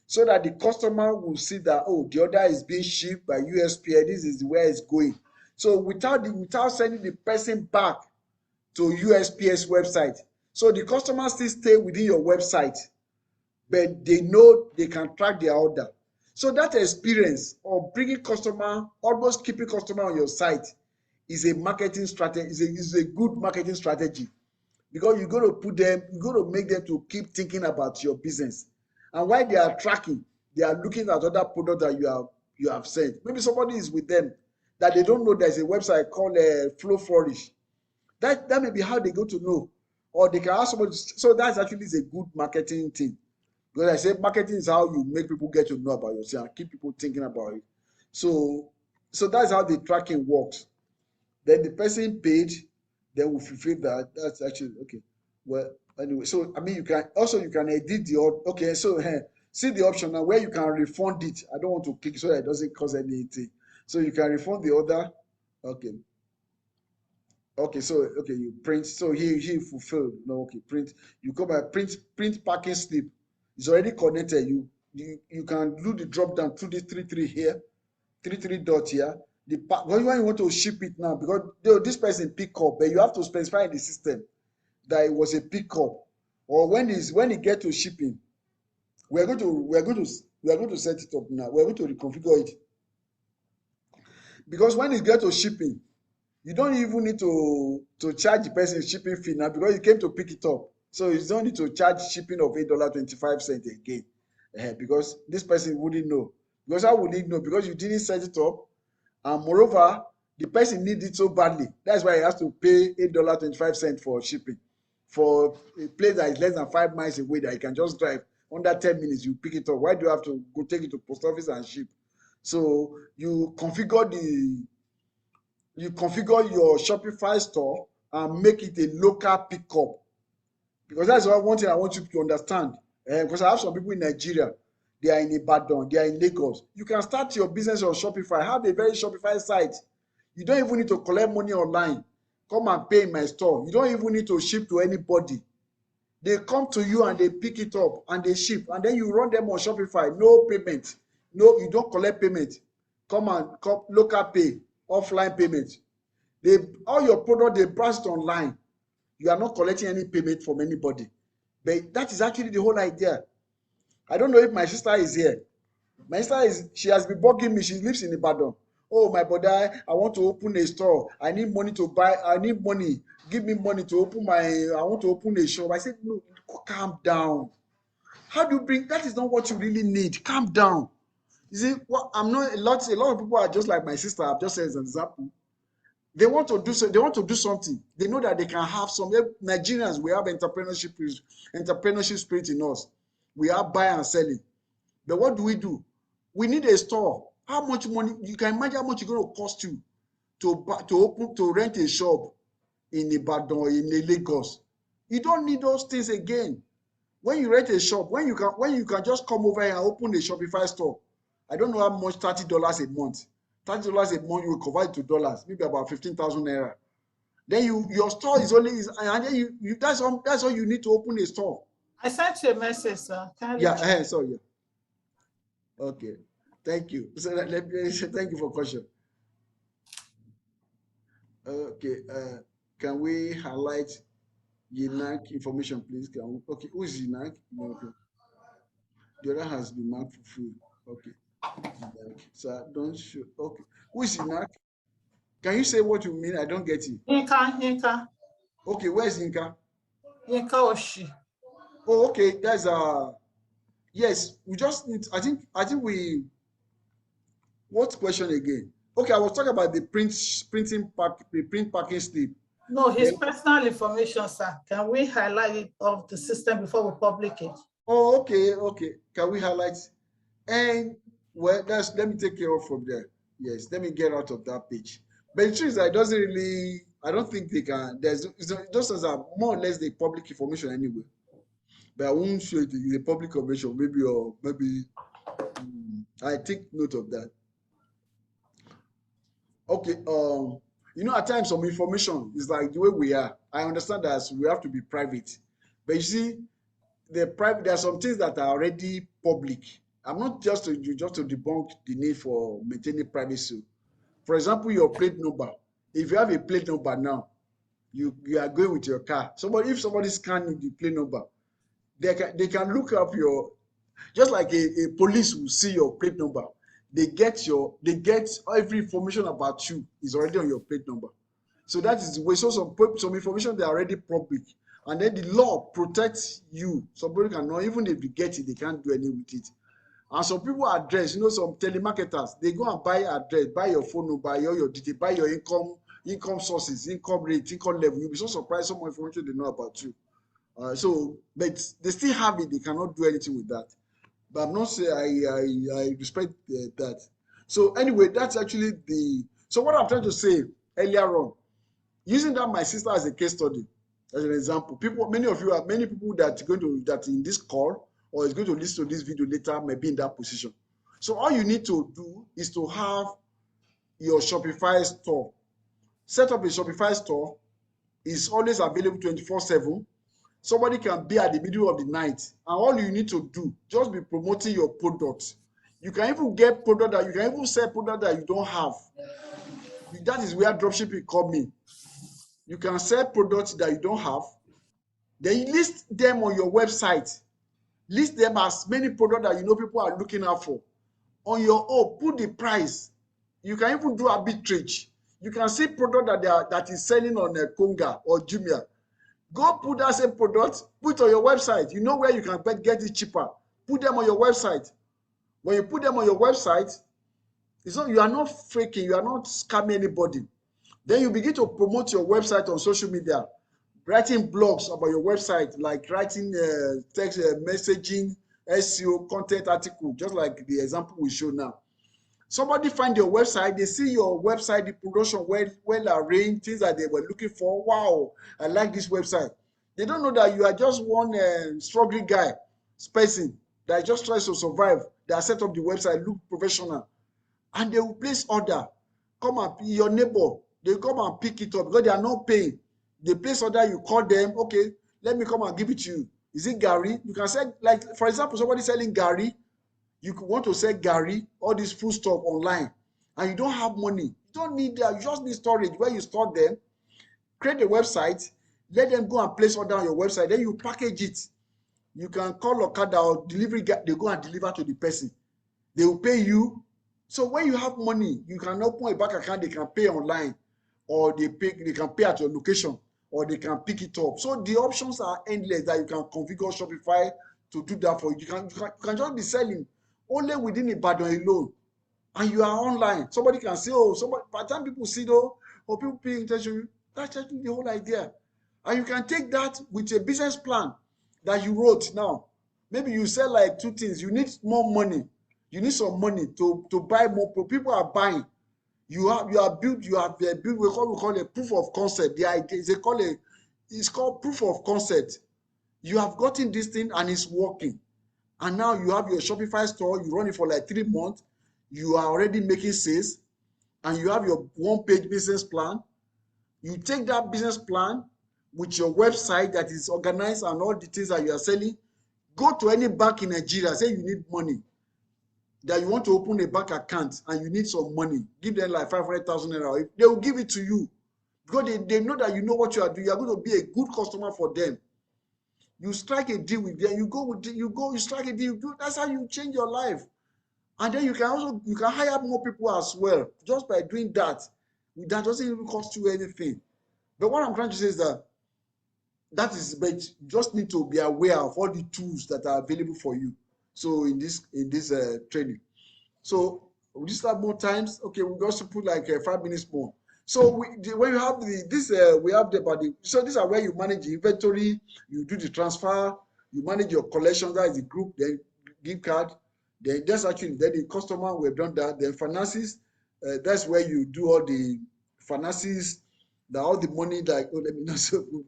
so that the customer will see that, oh, the order is being shipped by USPS, this is where it's going. So without sending the person back to USPS website, so the customer still stay within your website, but they know they can track their order. So that experience of bringing customer, almost keeping customer on your site, is a marketing strategy, is a good marketing strategy, because you're going to put them, you're going to make them to keep thinking about your business. And while they are tracking, they are looking at other products that you have sent. Maybe somebody is with them that they don't know there's a website called Flow Flourish. That may be how they go to know, or they can ask somebody. So that's actually a good marketing thing, because I say marketing is how you make people get to know about yourself and keep people thinking about it. So that's how the tracking works. Then the person paid, then we fulfill that. That's actually okay. Well, anyway, so I mean, you can edit the order. Okay, so see the option now where you can refund it. I don't want to click so that it doesn't cost anything. So you can refund the order. Okay. Okay, so okay, you print. So he fulfilled. No, okay, print. You come by print packing slip. It's already connected. You can do the drop down through this 3 here, 3 dot here. When you want to ship it now, because this person pick up, but you have to specify in the system that it was a pickup, or when it get to shipping, we're going to set it up now. We're going to reconfigure it, because when it get to shipping, you don't even need to charge the person shipping fee now, because you came to pick it up. So you don't need to charge shipping of $8.25 again, because this person wouldn't know. Because how would he know? Because you didn't set it up, and moreover, the person needs it so badly. That's why he has to pay $8.25 for shipping for a place that is less than 5 miles away, that he can just drive under 10 minutes. You pick it up. Why do you have to go take it to post office and ship? So you configure your Shopify store and make it a local pickup, because that's one thing I want you to understand. Because I have some people in Nigeria, they are in Ibadan, they are in Lagos. You can start your business on Shopify, have a very Shopify site. You don't even need to collect money online. Come and pay in my store. You don't even need to ship to anybody. They come to you and they pick it up and they ship, and then you run them on Shopify. No payment. No, you don't collect payment. Come local pay, offline payment. All your product, they browse it online. You are not collecting any payment from anybody. But that is actually the whole idea. I don't know if my sister is here. My sister she has been bugging me. She lives in Ibadan. Oh, my brother, I want to open a store. I need money to buy. I need money. Give me money to open I want to open a shop. I said, no, calm down. How do you bring, that is not what you really need. Calm down. You see, I'm not, a lot of people are just like my sister. I've just said as an example. They want to do something. They know that they can have some. Nigerians, we have entrepreneurship spirit in us. We are buying and selling. But what do? We need a store. How much money? You can imagine how much it's going to cost you to rent a shop in Ibadan or in Lagos. You don't need those things again. When you rent a shop, when you can just come over here and open a Shopify store. I don't know how much, $30 a month. $30 a month, you will convert it to dollars, maybe about 15,000 naira. Then your store is only, and then that's all you need to open a store. I sent you a message, sir. Yeah, sorry. Yeah. Okay, thank you. So let me say thank you for question. Okay, can we highlight Yinak information, please? Okay, who is Yinak? Okay. The other has been marked for free. Okay. So don't show. Okay, who is Yinak? Can you say what you mean? I don't get it. Yinka. Okay, where's Yinka? Yinka Oshi. Oh, okay. That's yes. We just need. I think we. What question again? Okay, I was talking about the print packing slip. No, his personal information, sir. Can we highlight it of the system before we publish it? Oh, okay. Can we highlight? And well, let me take care of from there. Yes, let me get out of that page. But the truth is that it doesn't really. I don't think they can. Those are more or less the public information anyway. but I won't show it in a public convention, maybe, or maybe I take note of that. Okay, at times some information is like the way we are. I understand that we have to be private, but you see, there are some things that are already public. I'm not just to debunk the need for maintaining privacy. For example, your plate number. If you have a plate number now, you are going with your car. If somebody scanning the plate number, they can look up your, just like a police will see your plate number. They get every information about you is already on your plate number. So that is the way. So some information, they are already public, and then the law protects you. Somebody cannot, even if you get it, they can't do anything with it. And some people address, some telemarketers, they go and buy address, buy your phone number, buy your detail, buy your income sources, income rate, income level. You'll be so surprised some more information they know about you. But they still have it. They cannot do anything with that. But I'm not saying I respect that. So anyway, that's actually so what I'm trying to say earlier on, using that my sister as a case study, as an example, many people that in this call or is going to listen to this video later may be in that position. So all you need to do is to have your Shopify store. Set up a Shopify store. It's always available 24/7. Somebody can be at the middle of the night, and all you need to do, just be promoting your products. You can even get product that you can even sell product that you don't have. That is where dropshipping come in. You can sell products that you don't have. Then you list them on your website. List them as many products that people are looking out for. On your own, put the price. You can even do arbitrage. You can see product that is selling on Konga or Jumia. Go put that same product, put on your website. You know where you can get it cheaper. Put them on your website. When you put them on your website, you are not faking, you are not scamming anybody. Then you begin to promote your website on social media, writing blogs about your website, like writing text messaging, SEO, content article, just like the example we show now. Somebody find your website, they see your website, the production well arranged, things that they were looking for. Wow, I like this website. They don't know that you are just one struggling guy, person that just tries to survive. They set up the website, look professional, and they will place order. Come and your neighbor, they come and pick it up because they are not paying. They place order, you call them, okay, let me come and give it to you. Is it Gary? You can say, like, for example, somebody selling Gary. You could want to sell Gary, all this food stuff online, and you don't have money. You don't need that. You just need storage where you store them. Create a website. Let them go and place order on your website. Then you package it. You can call Okada or delivery guy. They go and deliver to the person. They will pay you. So when you have money, you can open a bank account. They can pay online, or they can pay at your location, or they can pick it up. So the options are endless that you can configure Shopify to do that for you. You can just be selling only within Ibadan alone, and you are online. Somebody can say, by the time people see though, or people pay attention, that's actually the whole idea. And you can take that with a business plan that you wrote now. Maybe you sell like 2 things. You need more money. You need some money to buy more. People are buying. You have built what we call a proof of concept. The idea it's called proof of concept. You have gotten this thing and it's working. And now you have your Shopify store, you run it for like 3 months, you are already making sales, and you have your one-page business plan. You take that business plan with your website that is organized and all the things that you are selling, go to any bank in Nigeria, say you need money, that you want to open a bank account and you need some money, give them like 500,000 naira. They will give it to you because they know that you know what you are doing. You are going to be a good customer for them. You strike a deal with them. You strike a deal. That's how you change your life. And then you can hire more people as well just by doing that. That doesn't even cost you anything. But what I'm trying to say is but you just need to be aware of all the tools that are available for you. So in this training. So we just have more times. Okay, we also put like 5 minutes more. So when you have so these are where you manage the inventory, you do the transfer, you manage your collection, that is the group, then gift card, then the customer, we've done that, then finances, that's where you do all the finances, all the money let me not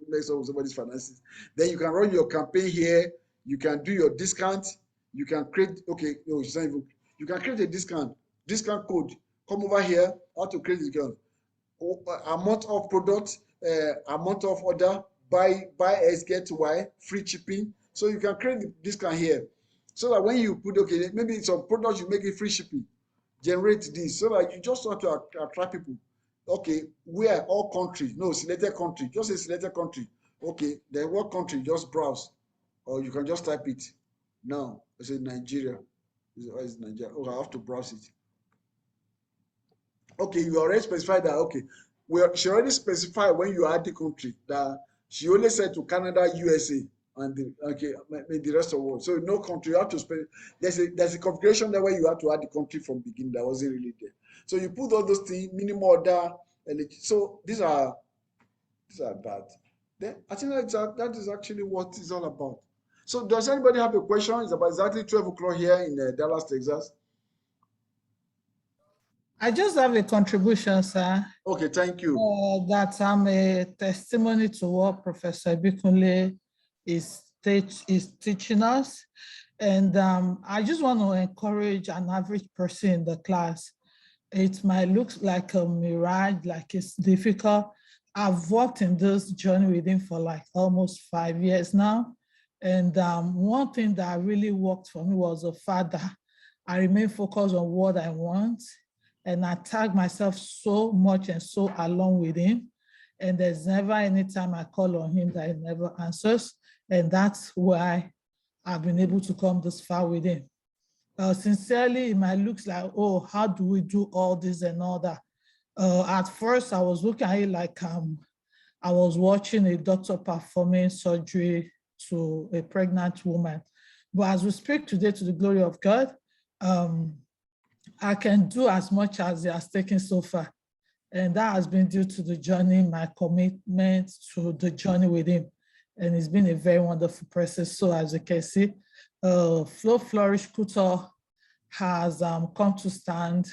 mess up somebody's finances. Then you can run your campaign here, You can do your discount. You can create, okay, no, it's not even, you can create a discount code. Come over here, how to create a discount. Amount of product, amount of order, buy X, get Y, free shipping. So you can create the discount here. So that when you put, okay, maybe some products you make it free shipping, generate this, so that you just want to attract people. Okay, where? All countries, no, selected country, just a selected country. Okay, then what country? Just browse, or you can just type it. Now, I say Nigeria. Is Nigeria? Oh, I have to browse it. Okay, you already specified that. Okay, she already specified when you add the country that she only said to Canada, USA, and the rest of the world. So no country, you have to spend. There's a configuration there where you have to add the country from beginning that wasn't really there. So you put all those things, minimum order, and so these are bad. Then I think that is actually what it's all about. So does anybody have a question? It's about exactly 12 o'clock here in Dallas, Texas. I just have a contribution, sir. Okay, thank you. That I'm a testimony to what Professor Ibikunle is teaching us. And I just want to encourage an average person in the class. It might look like a mirage, like it's difficult. I've worked in this journey with him for like almost 5 years now. And one thing that really worked for me was the fact that I remain focused on what I want. And I tag myself so much and so along with him. And there's never any time I call on him that he never answers. And that's why I've been able to come this far with him. Sincerely, it might look like, oh, how do we do all this and all that? At first, I was looking at it like I was watching a doctor performing surgery to a pregnant woman. But as we speak today, to the glory of God, I can do as much as he has taken so far. And that has been due to the journey, my commitment to the journey with him. And it's been a very wonderful process. So as you can see, Flow Flourish Couture has come to stand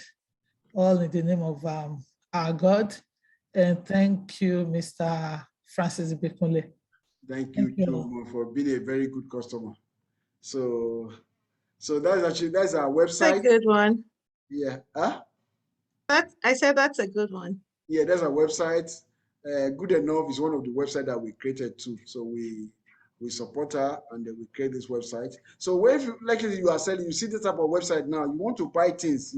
all in the name of our God. And thank you, Mr. Francis Ibikunle. Thank you for being a very good customer. So that's our website. That's a good one. Yeah. Huh? I said that's a good one. Yeah, that's our website. Good Enough is one of the websites that we created too. So we support her and then we create this website. So where you are selling, you see this type of website now, you want to buy things,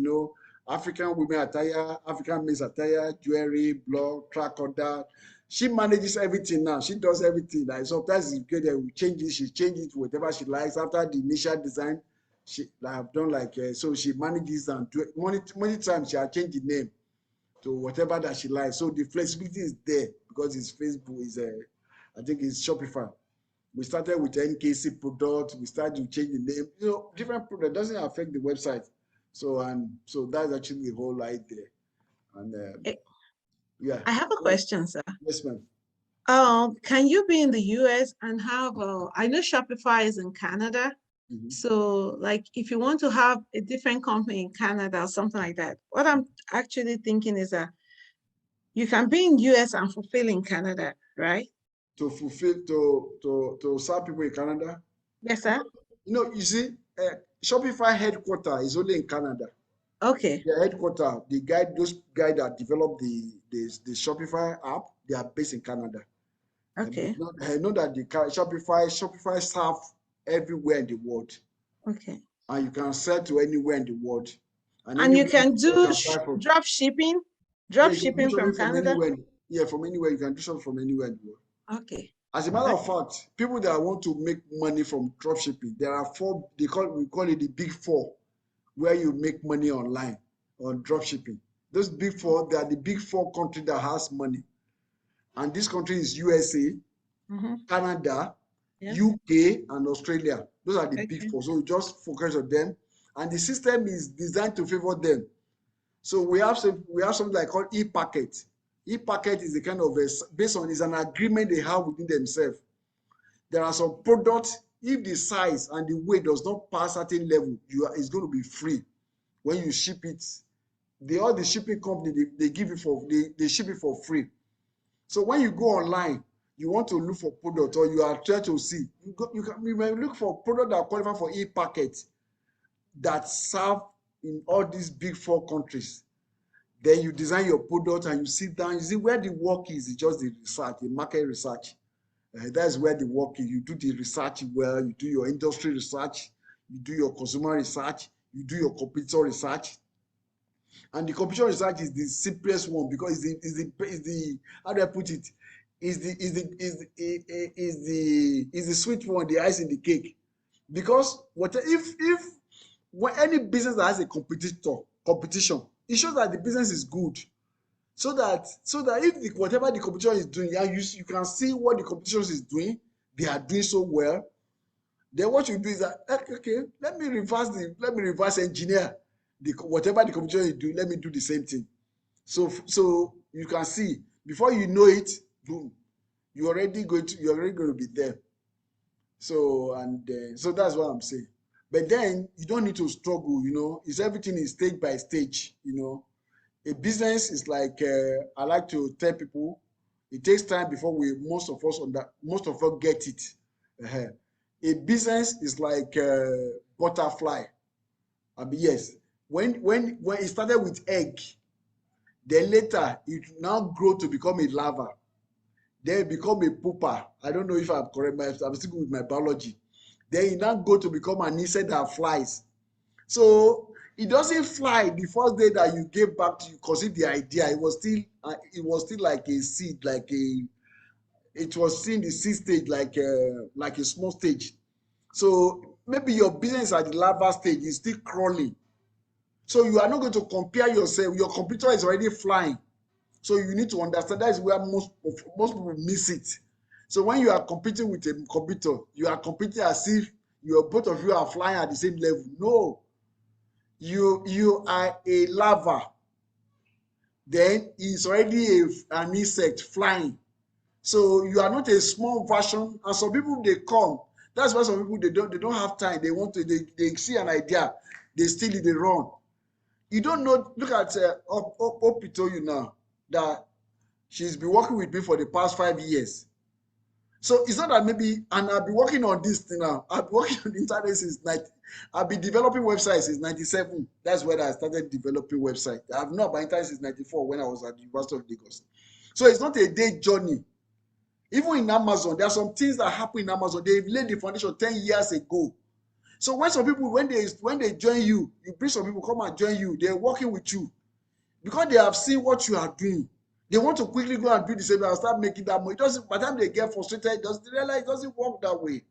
African women attire, African men's attire, jewelry, blog, track order. She manages everything now. She does everything. Like sometimes it's good that we change it, she changes it, whatever she likes. After the initial design, she have done so she manages and many times she has changed the name to whatever that she likes. So the flexibility is there because it's Facebook, I think it's Shopify. We started with NKC product, we started to change the name, different product doesn't affect the website. So that's actually the whole idea. And yeah. I have a question, sir. Yes, ma'am. Can you be in the US and have I know Shopify is in Canada. Mm-hmm. So like if you want to have a different company in Canada or something like that, what I'm actually thinking is that you can be in US and fulfill in Canada, right? To fulfill, to serve people in Canada? Yes, sir. You see, Shopify headquarters is only in Canada. Okay. The headquarters, those guys that developed the Shopify app, they are based in Canada. Okay. I know that the Shopify serve everywhere in the world. Okay. And you can sell to anywhere in the world. And you can do drop shipping? Shipping from Canada? From anywhere. You can do something from anywhere in the world. Okay. As a matter of fact, people that want to make money from drop shipping, there are four, we call it the big four, where you make money online on drop shipping. Those big four, they are the big four countries that has money. And this country is USA, mm-hmm. Canada, UK, and Australia. Those are the big four. So we just focus on them. And the system is designed to favor them. So we have something like called e-packet. E-packet is a kind of is an agreement they have within themselves. There are some products, if the size and the weight does not pass certain level, it's going to be free when you ship it. All the shipping company they give it they ship it for free. So when you go online, you want to look for product, or you are trying to see, you may look for product that qualify for e-packet that serve in all these big 4 countries. Then you design your product and you sit down, you see where the work is. It's just the research, the market research. That's where the work is. You do the research well, you do your industry research, you do your consumer research, you do your competitor research. And the competition research is the simplest one, because is the how do I put it? Is the sweet one, the ice in the cake. Because if when any business that has a competition, it shows that the business is good. So that if whatever the competition is doing, you can see what the competition is doing, they are doing so well. Then what you do is that, okay, let me reverse engineer whatever the competition is doing. Let me do the same thing. So you can see, before you know it, boom, you're already going to be there. So so that's what I'm saying. But then you don't need to struggle. It's everything is stage by stage. A business is like, I like to tell people, it takes time before most of us get it. A business is like a butterfly. Yes, when it started with egg, then later it now grow to become a larva, then it become a pupa. I don't know if I'm correct, but I'm still good with my biology. Then it now go to become an insect that flies. So it doesn't fly the first day that you gave back to you, conceive the idea. It was still like a seed, it was still in the seed stage, like a small stage. So maybe your business at the larva stage is still crawling. So you are not going to compare yourself. Your computer is already flying. So you need to understand that is where most people miss it. So when you are competing with a computer, you are competing as if both of you are flying at the same level. No, you are a larva. Then it's already an insect flying. So you are not a small version. And some people, they come. That's why some people, they don't have time. They see an idea, they steal it, they run. You don't know. Look at Opie told you now that she's been working with me for the past 5 years. So it's not that maybe, and I've been working on this thing now. I've been working on the internet since I've been developing websites since 97. That's when I started developing websites. I've known about internet since 94 when I was at the University of Lagos. So it's not a day journey. Even in Amazon, there are some things that happen in Amazon. They've laid the foundation 10 years ago. So when some people, when they join you, you bring some people come and join you, they're working with you because they have seen what you are doing. They want to quickly go and do the same and start making that money. It doesn't, by the time they get frustrated, they realize it doesn't work that way.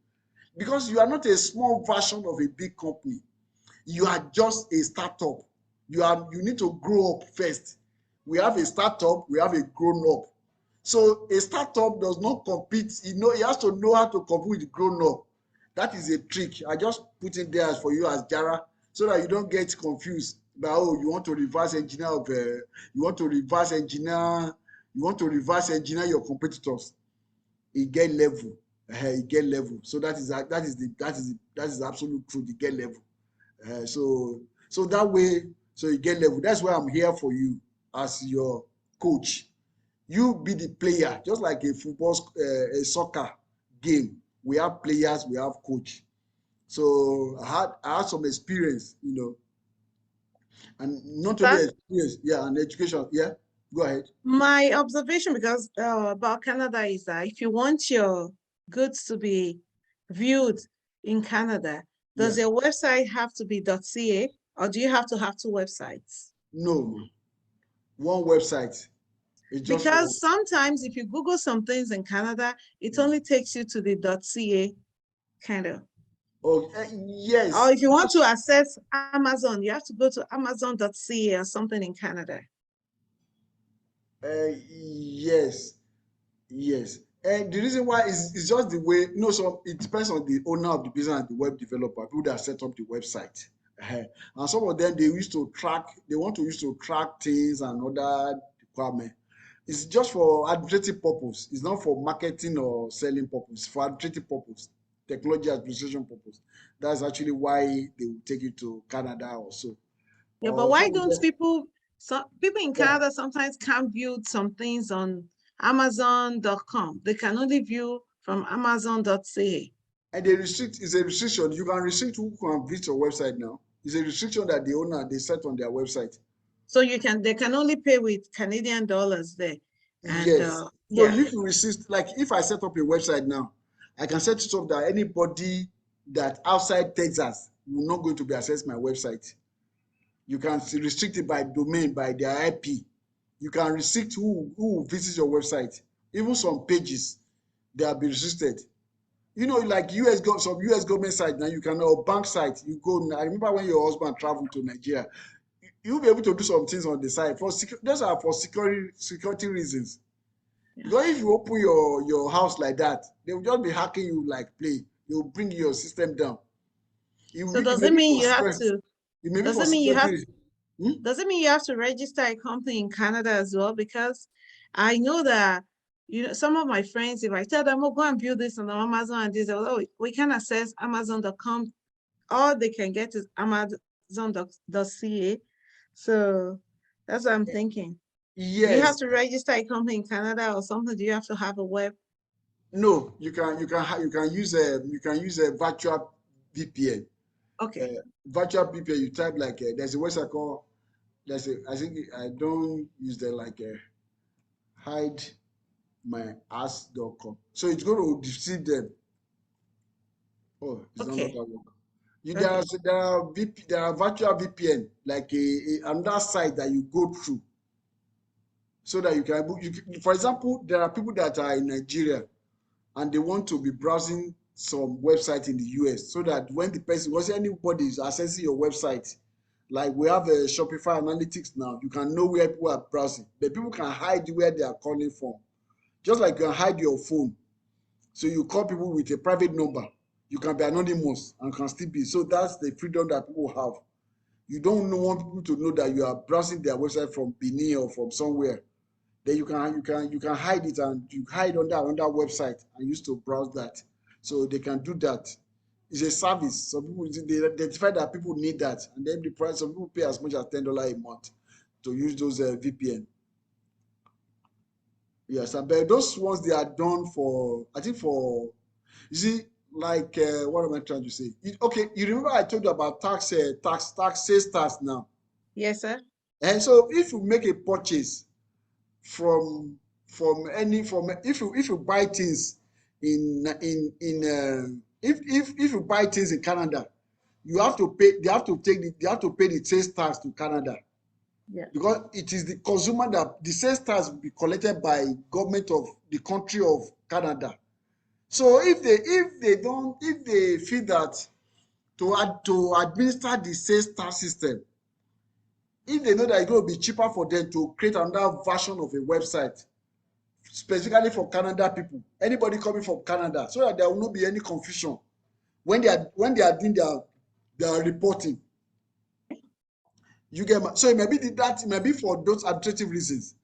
Because you are not a small version of a big company. You are just a startup. You need to grow up first. We have a startup, we have a grown-up. So a startup does not compete. It has to know how to compete with the grown-up. That is a trick. I just put it there for you as Jara, so that you don't get confused about, you want to reverse engineer your competitors. It get level. It get level. So that is absolute truth. It get level. So that way, so you get level. That's why I'm here for you as your coach. You be the player, just like a soccer game. We have players, we have coach. So I had some experience, and not only experience, and education. Yeah, go ahead. My observation, because about Canada, is that if you want your goods to be viewed in Canada, does your website have to be .ca, or do you have to have 2 websites? No, one website. Because sometimes if you Google some things in Canada, it only takes you to the .ca kind of. Oh, yes. Or if you want to access Amazon, you have to go to amazon.ca or something in Canada. Yes. And the reason why is just the way, so it depends on the owner of the business and the web developer, people that set up the website. And some of them, they want to use to track things and other requirements. It's just for administrative purpose. It's not for marketing or selling purpose. It's for administrative purpose, technology administration purpose. That's actually why they will take you to Canada or so. Yeah, but why don't people in Canada sometimes can't build some things on Amazon.com. They can only view from Amazon.ca. And they restrict, is a restriction. You can restrict who can visit your website now. It's a restriction that the owner, they set on their website. So they can only pay with Canadian dollars there. And, yes. yeah. So if you resist, like if I set up a website now, I can set it up that anybody that outside Texas will not going to be access my website. You can restrict it by domain, by their IP. You can restrict who visits your website. Even some pages, they will be restricted. You know, like some US government site now, you can, or bank site, you go. I remember when your husband traveled to Nigeria, you'll be able to do some things on the site. Those are for security reasons. Yeah. Because if you open your house like that, they will just be hacking you like play. They will bring your system down. So does it mean you have to? Does it mean you have to register a company in Canada as well? Because I know that some of my friends, if I tell them, oh, go and build this on Amazon and this, oh, we can access Amazon.com. All they can get is Amazon.ca. So that's what I'm thinking. Yes. Do you have to register a company in Canada or something? Do you have to have a web? No, you can use a virtual VPN. Okay. Virtual VPN. You type like there's a website called I think I don't use the hidemyass.com. So it's going to deceive them. Oh, it's not that work. There are virtual VPN, like another site that you go through, so that you can book. For example, there are people that are in Nigeria, and they want to be browsing some website in the US, so that when anybody is accessing your website, like we have a Shopify analytics now, you can know where people are browsing, but people can hide where they are calling from, just like you can hide your phone. So you call people with a private number, you can be anonymous and can still be. So that's the freedom that people have. You don't want people to know that you are browsing their website from Benin or from somewhere. Then you can hide it, and you hide on that website and use to browse that. So they can do that. It's a service. Some people, they identify that people need that, and then the price, some people pay as much as $10 a month to use those VPN. Yes, but those ones, they are done for, I think for, you see, like what am I trying to say? Okay, you remember I told you about sales tax now. Yes, sir. And so if you make a purchase if you buy things if you buy things in Canada, you have to pay. They have to pay the sales tax to Canada. Yeah. Because it is the consumer that the sales tax will be collected by government of the country of Canada. So if they feel that to administer the sales tax system, if they know that it's going to be cheaper for them to create another version of a website specifically for Canada people, anybody coming from Canada, so that there will not be any confusion when they are doing their reporting. You get so it may be for those administrative reasons.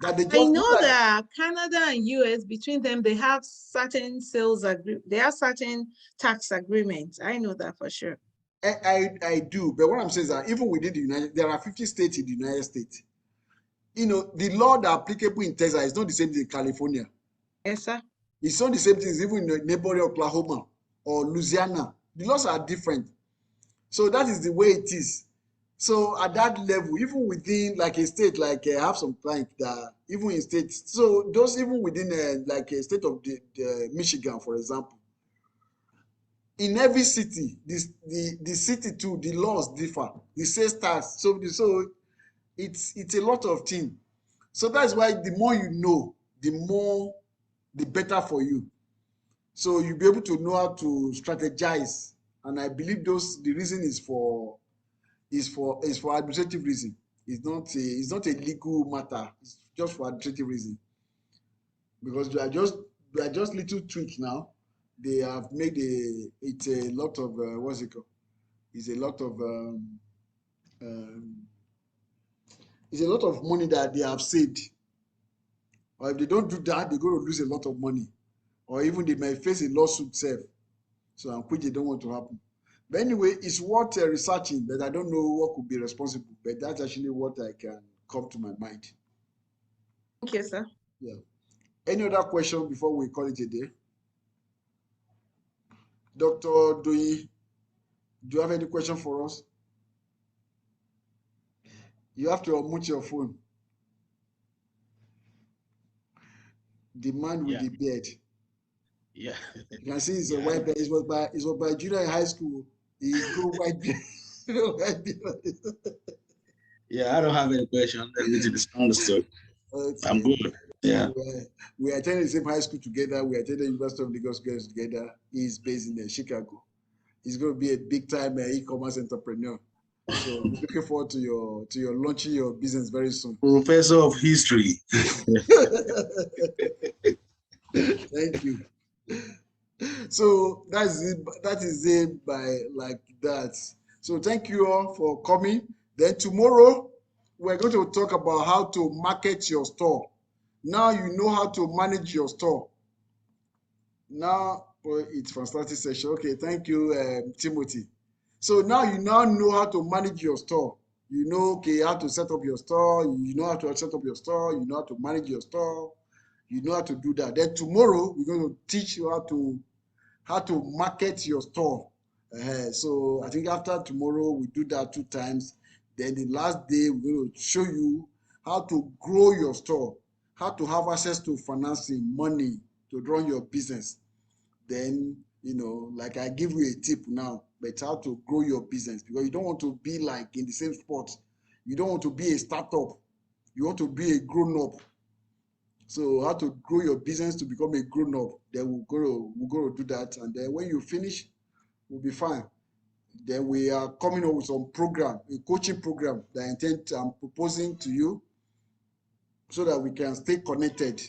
That they just I know that Canada and US, between them, they have certain they have certain tax agreements. I know that for sure. I do, but what I'm saying is that even within there are 50 states in the United States. You know, the law that applicable in Texas is not the same thing in California. Yes, sir. It's not the same things even in neighboring Oklahoma or Louisiana. The laws are different. So that is the way it is. So at that level, even within like a state, like I have some clients that even in states, so those even within like a state of the Michigan, for example, in every city, the city too, the laws differ. The sales tax, so it's a lot of things. So that's why the more you know, the better for you. So you'll be able to know how to strategize. And I believe the reason is for administrative reason. It's not a legal matter. It's just for administrative reason. Because they are just little tweaks now. They have made it's a lot of what's it called? It's a lot of it's a lot of money that they have saved. Or if they don't do that, they're going to lose a lot of money. Or even they may face a lawsuit self. So which they don't want to happen. But anyway, it's worth researching, but I don't know what could be responsible. But that's actually what I can come to my mind. Thank you, sir. Yeah. Any other question before we call it a day? Dr. Doi, do you have any question for us? You have to unmute your phone. The man with the beard. Yeah. You can see it's a white beard. It was by junior high school. He grew white beard. Yeah, I don't have any question. Everything is understood. Okay. I'm good. Yeah. We attended the same high school together. We attended University of Lagos Girls together. He's based in Chicago. He's going to be a big time e-commerce entrepreneur. So we're looking forward to your launching your business very soon. Professor of history. Thank you. So that is it by like that. So thank you all for coming. Then tomorrow we're going to talk about how to market your store. Now you know how to manage your store. Now it's fantastic session. Okay, thank you, Timothy. So now you know how to manage your store. You know, okay, how to set up your store. You know how to set up your store. You know how to manage your store. You know how to do that. Then tomorrow we're going to teach you how to market your store. So I think after tomorrow we do that 2 times. Then the last day we're going to show you how to grow your store, how to have access to financing, money to run your business. Then, like I give you a tip now, but how to grow your business, because you don't want to be like in the same spot. You don't want to be a startup. You want to be a grown-up. So how to grow your business to become a grown-up. Then we're going to do that. And then when you finish, we'll be fine. Then we are coming up with some program, a coaching program that I'm proposing to you so that we can stay connected,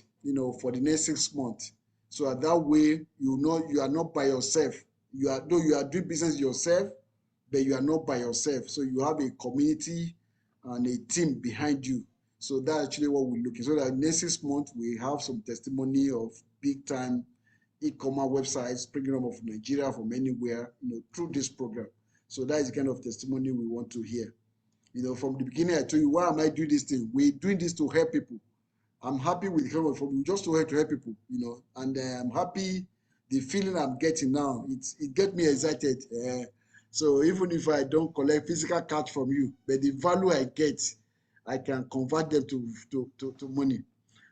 for the next 6 months. So that way, you are not by yourself. You are doing business yourself, but you are not by yourself. So you have a community and a team behind you. So that's actually what we're looking. So that next 6 months, we have some testimony of big time e-commerce websites springing up of Nigeria from anywhere, through this program. So that is the kind of testimony we want to hear. From the beginning, I told you, why am I doing this thing? We're doing this to help people. I'm happy with the just to help people, and I'm happy the feeling I'm getting now. It gets me excited. So even if I don't collect physical cash from you, but the value I get, I can convert them to money.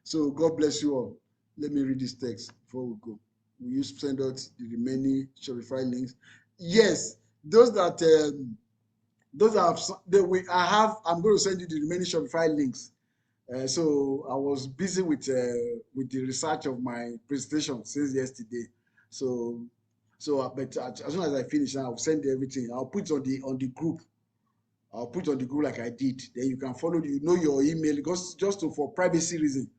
So God bless you all. Let me read this text before we go. Will you send out the remaining Shopify links? Yes, I'm going to send you the remaining Shopify links. So I was busy with the research of my presentation since yesterday. But as soon as I finish, I'll send everything. I'll put it on the group. I'll put it on the group like I did. Then you can follow. Your email, because for privacy reason.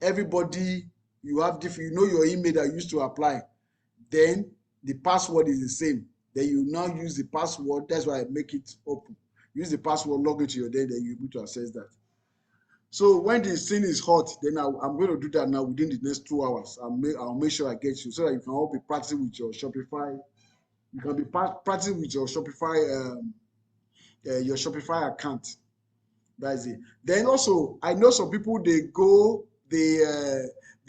Everybody, you have different. Your email that you used to apply. Then the password is the same. Then you now use the password. That's why I make it open. Use the password, log into your day, then you're able to access that. So when the scene is hot, then I'm going to do that now within the next 2 hours. I'll make sure I get you so that you can all be practicing with your Shopify. You can be practicing with your Shopify account. That's it. Then also, I know some people they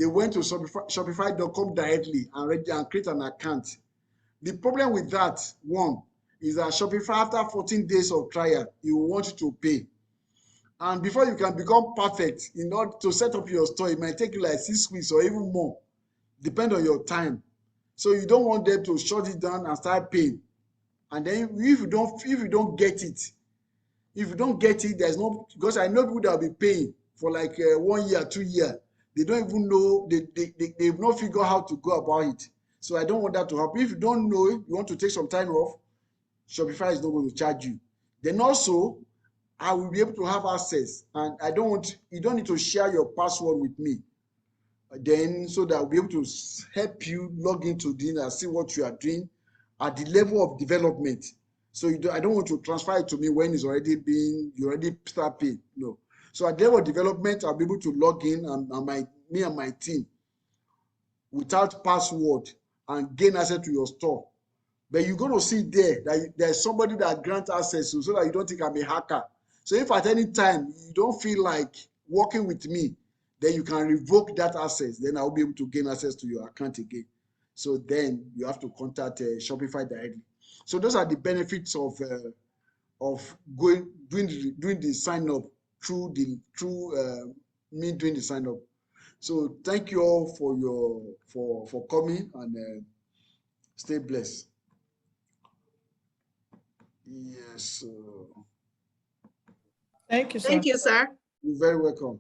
went to Shopify.com directly and create an account. The problem with that one is that Shopify, after 14 days of trial, it will want you to pay. And before you can become perfect, in order to set up your store, it might take you like 6 weeks or even more, depend on your time. So you don't want them to shut it down and start paying. And then if you don't get it, there's no, because I know people that will be paying for like 1 year, 2 years. They don't even know, they've not figured out how to go about it. So I don't want that to happen. If you don't know, you want to take some time off, Shopify is not going to charge you. Then also, I will be able to have access, and you don't need to share your password with me. Then, so that I'll be able to help you log into and see what you are doing at the level of development. So I don't want to transfer it to me when you already start paying. No. So at the level of development, I'll be able to log in and me and my team without password and gain access to your store. But you're going to see there that there's somebody that grants access so that you don't think I'm a hacker. So if at any time you don't feel like working with me, then you can revoke that access. Then I'll be able to gain access to your account again. So then you have to contact Shopify directly. So those are the benefits of doing the sign up through me doing the sign up. So thank you all for coming, and stay blessed. Yes. Thank you, sir. Thank you, sir. You're very welcome.